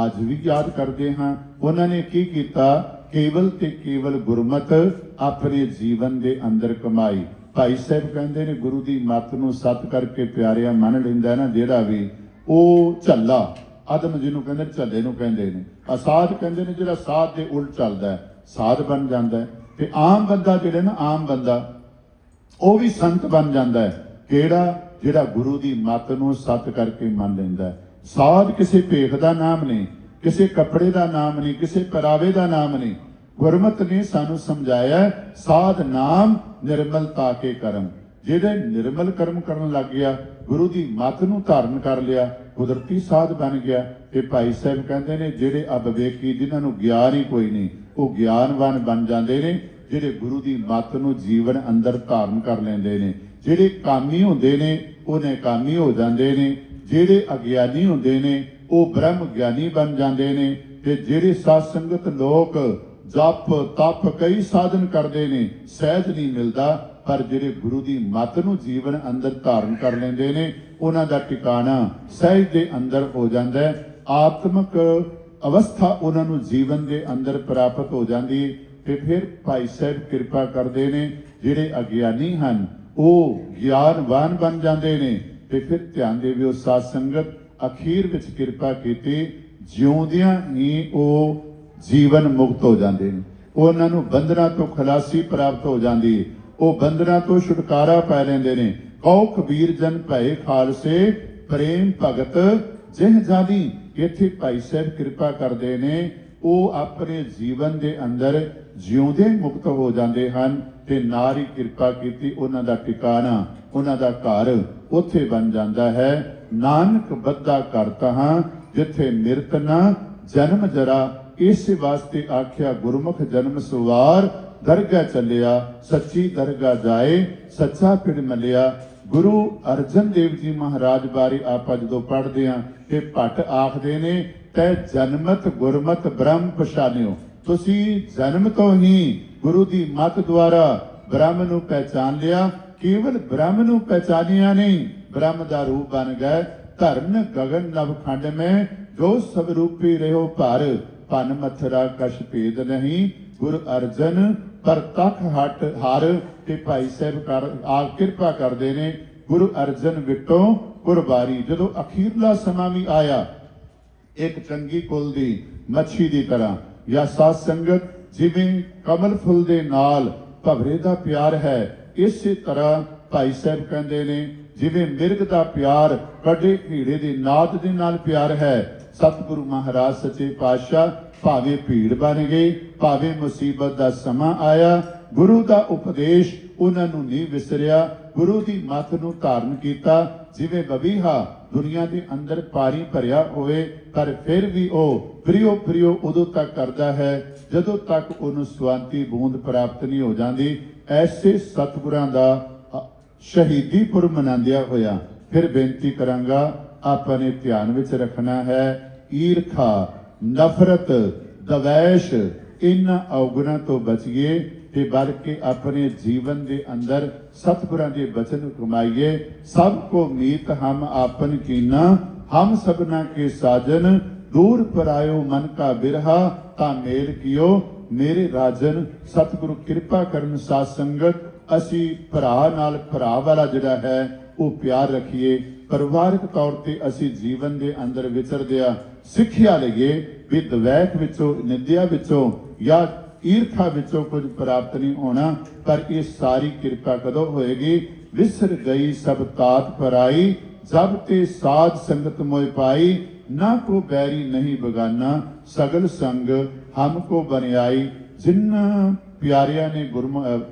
ਅੱਜ ਵੀ ਯਾਦ ਕਰਦੇ ਹਾਂ। ਉਹਨਾਂ ਨੇ ਕੀ ਕੀਤਾ? ਕੇਵਲ ਤੇ ਕੇਵਲ ਗੁਰਮਤ ਆਪਣੇ ਜੀਵਨ ਦੇ ਅੰਦਰ ਕਮਾਈ। ਭਾਈ ਸਾਹਿਬ ਕਹਿੰਦੇ ਨੇ ਗੁਰੂ ਦੀ ਮੱਤ ਨੂੰ ਸਤ ਕਰਕੇ ਪਿਆਰਿਆ ਮੰਨ ਲੈਂਦਾ ਨਾ ਜਿਹੜਾ ਵੀ, ਉਹ ਝੱਲਾ ਆਦਮ ਜਿਹਨੂੰ ਕਹਿੰਦੇ ਝੱਲੇ ਨੂੰ ਕਹਿੰਦੇ ਨੇ, ਅਸਾਧ ਕਹਿੰਦੇ ਨੇ ਜਿਹੜਾ ਸਾਧ ਦੇ ਉਲਟ ਚੱਲਦਾ ਸਾਧ ਬਣ ਜਾਂਦਾ। ਤੇ ਆਮ ਬੰਦਾ ਜਿਹੜਾ ਨਾ, ਆਮ ਬੰਦਾ ਉਹ ਵੀ ਸੰਤ ਬਣ ਜਾਂਦਾ ਹੈ। ਕਿਹੜਾ? ਜਿਹੜਾ ਗੁਰੂ ਦੀ ਮੱਤ ਨੂੰ ਸਤ ਕਰਕੇ ਮੰਨ ਲੈਂਦਾ। ਸਾਧ ਕਿਸੇ ਭੇਖ ਦਾ ਨਾਮ ਨਹੀਂ, ਕਿਸੇ ਕੱਪੜੇ ਦਾ ਨਾਮ ਨਹੀਂ, ਕਿਸੇ ਪਹਿਰਾਵੇ ਦਾ ਨਾਮ ਨਹੀਂ। ਗੁਰਮਤਿ ਨੇ ਸਾਨੂੰ ਸਮਝਾਇਆ ਸਾਧ ਨਾਮ ਨਿਰਮਲਤਾ ਕੇ ਕਰਮ। ਜਿਹੜੇ ਨਿਰਮਲ ਕਰਮ ਕਰਨ ਲੱਗ ਗਿਆ, ਗੁਰੂ ਦੀ ਮੱਤ ਨੂੰ ਧਾਰਨ ਕਰ ਲਿਆ, ਕੁਦਰਤੀ ਸਾਧ ਬਣ ਗਿਆ। ਤੇ ਭਾਈ ਸਾਹਿਬ ਕਹਿੰਦੇ ਨੇ ਜਿਹੜੇ ਅਵਿਵੇਕੀ, ਜਿਨ੍ਹਾਂ ਨੂੰ ਗਿਆਨ ਹੀ ਕੋਈ ਨਹੀਂ, ਉਹ ਗਿਆਨਵਾਨ ਬਣ ਜਾਂਦੇ ਨੇ। ਜਿਹੜੇ ਗੁਰੂ ਦੀ ਮੱਤ ਨੂੰ ਜੀਵਨ ਅੰਦਰ ਧਾਰਨ ਕਰ ਲੈਂਦੇ ਨੇ। ਜਿਹੜੇ ਕਾਮੀ ਹੁੰਦੇ ਨੇ ਉਹ ਨੇਕਾਮੀ ਹੋ ਜਾਂਦੇ ਨੇ। ਜਿਹੜੇ ਅਗਿਆਨੀ ਹੁੰਦੇ ਨੇ ਉਹ ਬ੍ਰਹਮ ਗਿਆਨੀ ਬਣ ਜਾਂਦੇ ਨੇ। ਤੇ ਜਿਹੜੇ ਸਾਧ ਸੰਗਤ ਲੋਕ ਜਪ ਤਪ ਕਈ ਸਾਧਨ ਕਰਦੇ ਨੇ, ਸਹਿਜ ਨਹੀਂ ਮਿਲਦਾ, ਪਰ ਜਿਹੜੇ ਗੁਰੂ ਦੀ ਮੱਤ ਨੂੰ ਜੀਵਨ ਅੰਦਰ ਧਾਰਨ ਕਰ ਲੈਂਦੇ ਨੇ, ਉਹਨਾਂ ਦਾ ਟਿਕਾਣਾ ਸਹਿਜ ਦੇ ਅੰਦਰ ਹੋ ਜਾਂਦਾ ਹੈ। ਆਤਮਿਕ ਅਵਸਥਾ ਉਹਨਾਂ ਨੂੰ ਜੀਵਨ ਦੇ ਅੰਦਰ ਪ੍ਰਾਪਤ ਹੋ ਜਾਂਦੀ ਹੈ। ਤੇ ਫਿਰ ਭਾਈ ਸਾਹਿਬ ਕਿਰਪਾ ਕਰਦੇ ਨੇ, ਜਿਹੜੇ ਅਗਿਆਨੀ ਹਨ ਉਹ ਗਿਆਨਵਾਨ ਬਣ ਜਾਂਦੇ ਨੇ। ਤੇ ਫਿਰ ਧਿਆਨ ਦੇਵਿਓ ਸਾਧ ਸੰਗਤ, ਅਖੀਰ ਵਿੱਚ ਕਿਰਪਾ ਕੀਤੀ, ਜਿਉਂਦਿਆਂ ਹੀ ਉਹ ਜੀਵਨ ਮੁਕਤ ਹੋ ਜਾਂਦੇ ਨੇ। ਉਹਨਾਂ ਨੂੰ ਬੰਧਨਾਂ ਤੋਂ ਖਲਾਸੀ ਪ੍ਰਾਪਤ ਹੋ ਜਾਂਦੀ ਹੈ। ਉਹ ਬੰਧਨਾਂ ਤੋਂ ਛੁਟਕਾਰਾ ਪਾ ਲੈਂਦੇ ਨੇ। ਕਉ ਕਬੀਰ ਜਨ ਭਏ ਖਾਲਸੇ, ਪ੍ਰੇਮ ਭਗਤ ਜਿਹ ਜਾਨੀ। ਇੱਥੇ ਭਾਈ ਸਾਹਿਬ ਕਿਰਪਾ ਕਰਦੇ ਨੇ, ਉਹ ਆਪਣੇ ਜੀਵਨ ਦੇ ਅੰਦਰ ਜਿਉਂਦੇ ਮੁਕਤ ਹੋ ਜਾਂਦੇ ਹਨ। ਤੇ ਨਾਰੀ ਕਿਰਪਾ ਕੀਤੀ, ਉਹਨਾਂ ਦਾ ਟਿਕਾਣਾ, ਉਹਨਾਂ ਦਾ ਘਰ ਉੱਥੇ ਬਣ ਜਾਂਦਾ ਹੈ। ਨਾਨਕ ਬੱਧਾ ਘਰ ਤਹਾਂ ਜਿੱਥੇ ਮਿਰਤ ਨਾ ਜਨਮ ਜਰਾ। ਇਸੇ ਵਾਸਤੇ ਆਖਿਆ ਗੁਰਮੁਖ ਜਨਮ ਸਵਾਰ, ਦਰਗਾਹ ਚੱਲਿਆ ਸੱਚੀ ਦਰਗਾਹ ਜਾਏ, ਸੱਚਾ ਪਿੜ ਮਲਿਆ। ਗੁਰੂ ਅਰਜਨ ਦੇਵ ਜੀ ਮਹਾਰਾਜ ਬਾਰੇ ਆਪਾਂ ਜਦੋਂ ਪੜ੍ਹਦੇ ਹਾਂ ਤੇ ਭੱਟ ਆਖਦੇ ਨੇ ਤੈ ਜਨਮਤ ਗੁਰਮਤ ਬ੍ਰਹਮ ਪਛਾਨਿਓ। ਤੁਸੀਂ ਜਨਮ ਤੋਂ ਹੀ ਗੁਰੂ ਦੀ ਮਤ ਦੁਆਰਾ ਬ੍ਰਹਮ ਨੂੰ ਪਹਿਚਾਨ ਲਿਆ। ਕੇਵਲ ਬ੍ਰਹਮ ਨੂੰ ਪਹਿਚਾਨਿਆ ਨਹੀਂ, ਬ੍ਰਹਮ ਦਾ ਰੂਪ ਬਣ ਗਏ। ਧਰਨ ਗगन नभ खंड में जो सब रूपी रहो भार, भन मथुरा कछ भेद नहीं। गुरु अर्जन प्रतख हट हर ते भाई साहब कर आ किरपा करते ने। गुरु अर्जन विटो कुरबारी। जदों अखीरला समा भी आया, एक चंगी कुल दी मच्छी की तरह या साध संगत जिवें कमल फुल दे नाल भवरे दा प्यार है, इसे तरह भाई साहब कहते ने जिवें मिर्ग दा प्यार कड़े हीड़े दे नाद दे नाल प्यार है। सतगुरु महाराज सच्चे पातशाह भावें भीड़ बन गई, भावें मुसीबत दा समा आया, गुरु दा उपदेश उन्हां नूं नहीं विसरिया, गुरु दी मत नूं धारण कीता। जिवें बबीहा दुनिया दे अंदर पारी भरिया होए, पर फिर भी ਉਹ प्रियो प्रियो उदों तक करदा है ਜਦੋਂ तक ਉਹਨੂੰ ਸਵਾਂਤੀ बूंद प्राप्त नहीं हो जाती। ऐसे सतगुरां दा शहीदी पुरब मनांदिया होया फिर बेनती करांगा, आपने ध्यान विच रखना है ईरखा नफरत दवैश इन अवगुणां तो बचिए ते बल्कि अपने जीवन के अंदर सतगुरां दे वचन कमाइए। सबको मीत हम आपन कीना, हम सबना के साजन, दूर परायो मन का बिरहा, ता मेल कियो मेरे राजन। सतगुरु कृपा करन साध संगत ਅਸੀਂ ਭਰਾ ਨਾਲ ਭਰਾ ਵਾਲਾ ਜਿਹੜਾ ਹੈ ਉਹ ਪਿਆਰ ਰੱਖੀਏ। ਪਰਿਵਾਰਕ ਤੌਰ ਤੇ ਅਸੀਂ ਜੀਵਨ ਦੇ ਅੰਦਰ ਵਿਚਰਦਿਆਂ ਸਿੱਖਿਆ ਲਈਏ ਵੀ ਦਵੈਕ ਵਿੱਚੋਂ ਨਿੰਦਿਆ ਵਿੱਚੋਂ ਜਾਂ ਈਰਖਾ ਵਿੱਚੋਂ ਕੁਝ ਪ੍ਰਾਪਤ ਨਹੀਂ ਹੋਣਾ। ਪਰ ਇਹ ਸਾਰੀ ਕਿਰਪਾ ਕਦੋਂ ਹੋਏਗੀ? ਵਿਸਰ ਗਈ ਸਭ ਤਾਤ ਪਰਾਈ, ਜਬ ਤੇ ਸਾਧ ਸੰਗਤ ਮੋਇ ਪਾਈ। ਨਾ ਕੋ ਬੈਰੀ ਨਹੀਂ ਬਗਾਨਾ, ਸਗਲ ਸੰਗ ਹਮਕੋ ਬਨਿਆਈ। ਜਿਨ੍ਹਾਂ ਪਿਆਰਿਆਂ ਨੇ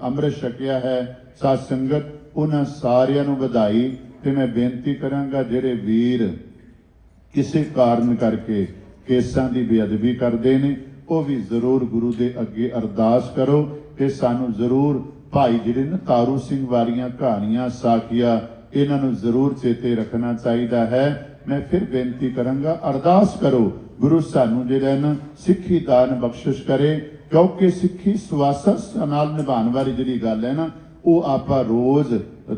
ਅੰਮ੍ਰਿਤ ਛਕਿਆ ਹੈ ਸਾਧ ਸੰਗਤ, ਉਹਨਾਂ ਸਾਰਿਆਂ ਨੂੰ ਵਧਾਈ। ਤੇ ਮੈਂ ਬੇਨਤੀ ਕਰਾਂਗਾ ਜਿਹੜੇ ਵੀਰ ਕਿਸੇ ਕਾਰਨ ਕਰਕੇ ਕੇਸਾਂ ਦੀ ਬੇਅਦਬੀ ਕਰਦੇ ਨੇ, ਉਹ ਵੀ ਜ਼ਰੂਰ ਗੁਰੂ ਦੇ ਅੱਗੇ ਅਰਦਾਸ ਕਰੋ ਤੇ ਸਾਨੂੰ ਜ਼ਰੂਰ ਭਾਈ ਜਿਹੜੇ ਨੇ ਤਾਰੂ ਸਿੰਘ ਵਾਲੀਆਂ ਕਹਾਣੀਆਂ ਸਾਖੀਆਂ, ਇਹਨਾਂ ਨੂੰ ਜ਼ਰੂਰ ਚੇਤੇ ਰੱਖਣਾ ਚਾਹੀਦਾ ਹੈ। ਮੈਂ ਫਿਰ ਬੇਨਤੀ ਕਰਾਂਗਾ ਅਰਦਾਸ ਕਰੋ ਗੁਰੂ ਸਾਨੂੰ ਜਿਹੜਾ ਨਾ ਸਿੱਖੀ ਦਾਨ ਬਖਸ਼ਿਸ਼ ਕਰੇ, ਕਿਉਂਕਿ ਸਿੱਖੀ ਸਵਾਸਸ ਨਾਲ ਨਿਭਾਉਣ ਵਾਲੀ ਜਿਹੜੀ ਗੱਲ ਹੈ ਨਾ, ਉਹ ਆਪਾਂ ਰੋਜ਼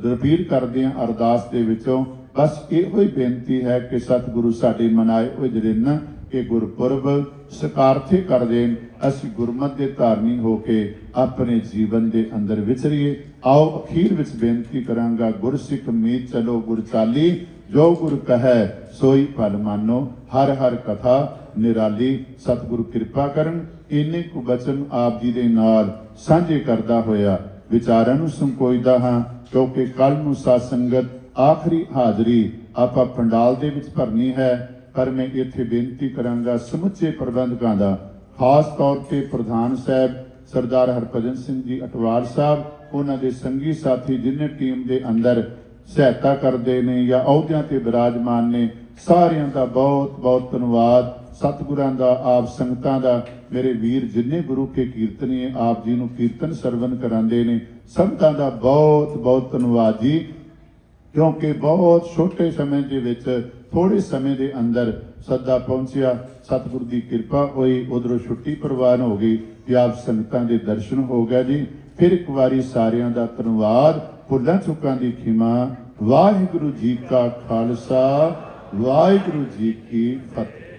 ਰਿਪੀਟ ਕਰਦੇ ਹਾਂ ਅਰਦਾਸ ਦੇ ਵਿੱਚੋਂ। ਬਸ ਇਹੋ ਹੀ ਬੇਨਤੀ ਹੈ ਕਿ ਸਤਿਗੁਰੂ ਸਾਡੇ ਮਨਾਏ ਹੋਏ ਜਿਹੜੇ ਨਾ ਇਹ ਗੁਰਪੁਰਬ ਸਕਾਰਥੇ ਕਰ ਦੇਣ, ਅਸੀਂ ਗੁਰਮਤਿ ਦੇ ਧਾਰਨੀ ਹੋ ਕੇ ਆਪਣੇ ਜੀਵਨ ਦੇ ਅੰਦਰ ਵਿਚਰੀਏ। ਆਓ ਅਖੀਰ ਵਿੱਚ ਬੇਨਤੀ ਕਰਾਂਗਾ, ਗੁਰਸਿੱਖ ਮੀਤ ਚਲੋ ਗੁਰ ਚਾਲੀ, ਜੋ ਗੁਰ ਕਹੈ ਸੋਈ ਫਲ ਮਾਨੋ। ਹਰ ਹਰ ਕਥਾ ਨਿਰਾਲੀ। ਸਤਿਗੁਰੂ ਕਿਰਪਾ ਕਰਨ। ਇੰਨੇ ਕੁ ਬਚਨ ਆਪ ਜੀ ਦੇ ਨਾਲ ਸਾਂਝੇ ਕਰਦਾ ਹੋਇਆ ਵਿਚਾਰਾਂ ਨੂੰ ਸੰਕੋਚਦਾ ਹਾਂ, ਕਿਉਂਕਿ ਕੱਲ ਨੂੰ ਸਾਧ ਸੰਗਤ ਆਖਰੀ ਹਾਜ਼ਰੀ ਆਪਾਂ ਪੰਡਾਲ ਦੇ ਵਿੱਚ ਭਰਨੀ ਹੈ। ਪਰ ਮੈਂ ਇੱਥੇ ਬੇਨਤੀ ਕਰਾਂਗਾ ਸਮੁੱਚੇ ਪ੍ਰਬੰਧਕਾਂ ਦਾ, ਖਾਸ ਤੌਰ ਤੇ ਪ੍ਰਧਾਨ ਸਾਹਿਬ ਸਰਦਾਰ ਹਰਭਜਨ ਸਿੰਘ ਜੀ ਅਟਵਾਰ ਸਾਹਿਬ, ਉਹਨਾਂ ਦੇ ਸੰਗੀ ਸਾਥੀ ਜਿਨ੍ਹਾਂ ਟੀਮ ਦੇ ਅੰਦਰ ਸਹਾਇਤਾ ਕਰਦੇ ਨੇ ਜਾਂ ਅਹੁਦਿਆਂ ਤੇ ਬਿਰਾਜਮਾਨ ਨੇ, ਸਾਰਿਆਂ ਦਾ ਬਹੁਤ ਬਹੁਤ ਧੰਨਵਾਦ। ਸਤਿਗੁਰਾਂ ਦਾ, ਆਪ ਸੰਗਤਾਂ ਦਾ, ਮੇਰੇ ਵੀਰ ਜਿੰਨੇ ਗੁਰੂ ਕੇ ਕੀਰਤਨੀਏ ਆਪ ਜੀ ਨੂੰ ਕੀਰਤਨ ਸਰਵਨ ਕਰਾਉਂਦੇ ਨੇ, ਸੰਗਤਾਂ ਦਾ ਬਹੁਤ ਬਹੁਤ ਧੰਨਵਾਦ ਜੀ। ਕਿਉਂਕਿ ਬਹੁਤ ਛੋਟੇ ਸਮੇਂ ਦੇ ਵਿੱਚ ਥੋੜੇ ਸਮੇਂ ਦੇ ਅੰਦਰ ਸੱਦਾ ਪਹੁੰਚਿਆ, ਸਤਿਗੁਰ ਦੀ ਕਿਰਪਾ ਹੋਈ, ਉਧਰੋਂ ਛੁੱਟੀ ਪ੍ਰਵਾਨ ਹੋ ਗਈ ਤੇ ਆਪ ਸੰਗਤਾਂ ਦੇ ਦਰਸ਼ਨ ਹੋ ਗਏ ਜੀ। ਫਿਰ ਇੱਕ ਵਾਰੀ ਸਾਰਿਆਂ ਦਾ ਧੰਨਵਾਦ, ਭੁੱਲਾਂ ਚੁੱਕਾਂ ਦੀ ਖਿਮਾ। ਵਾਹਿਗੁਰੂ ਜੀ ਕਾ ਖਾਲਸਾ, ਵਾਹਿਗੁਰੂ ਜੀ ਕੀ ਫਤਿਹ।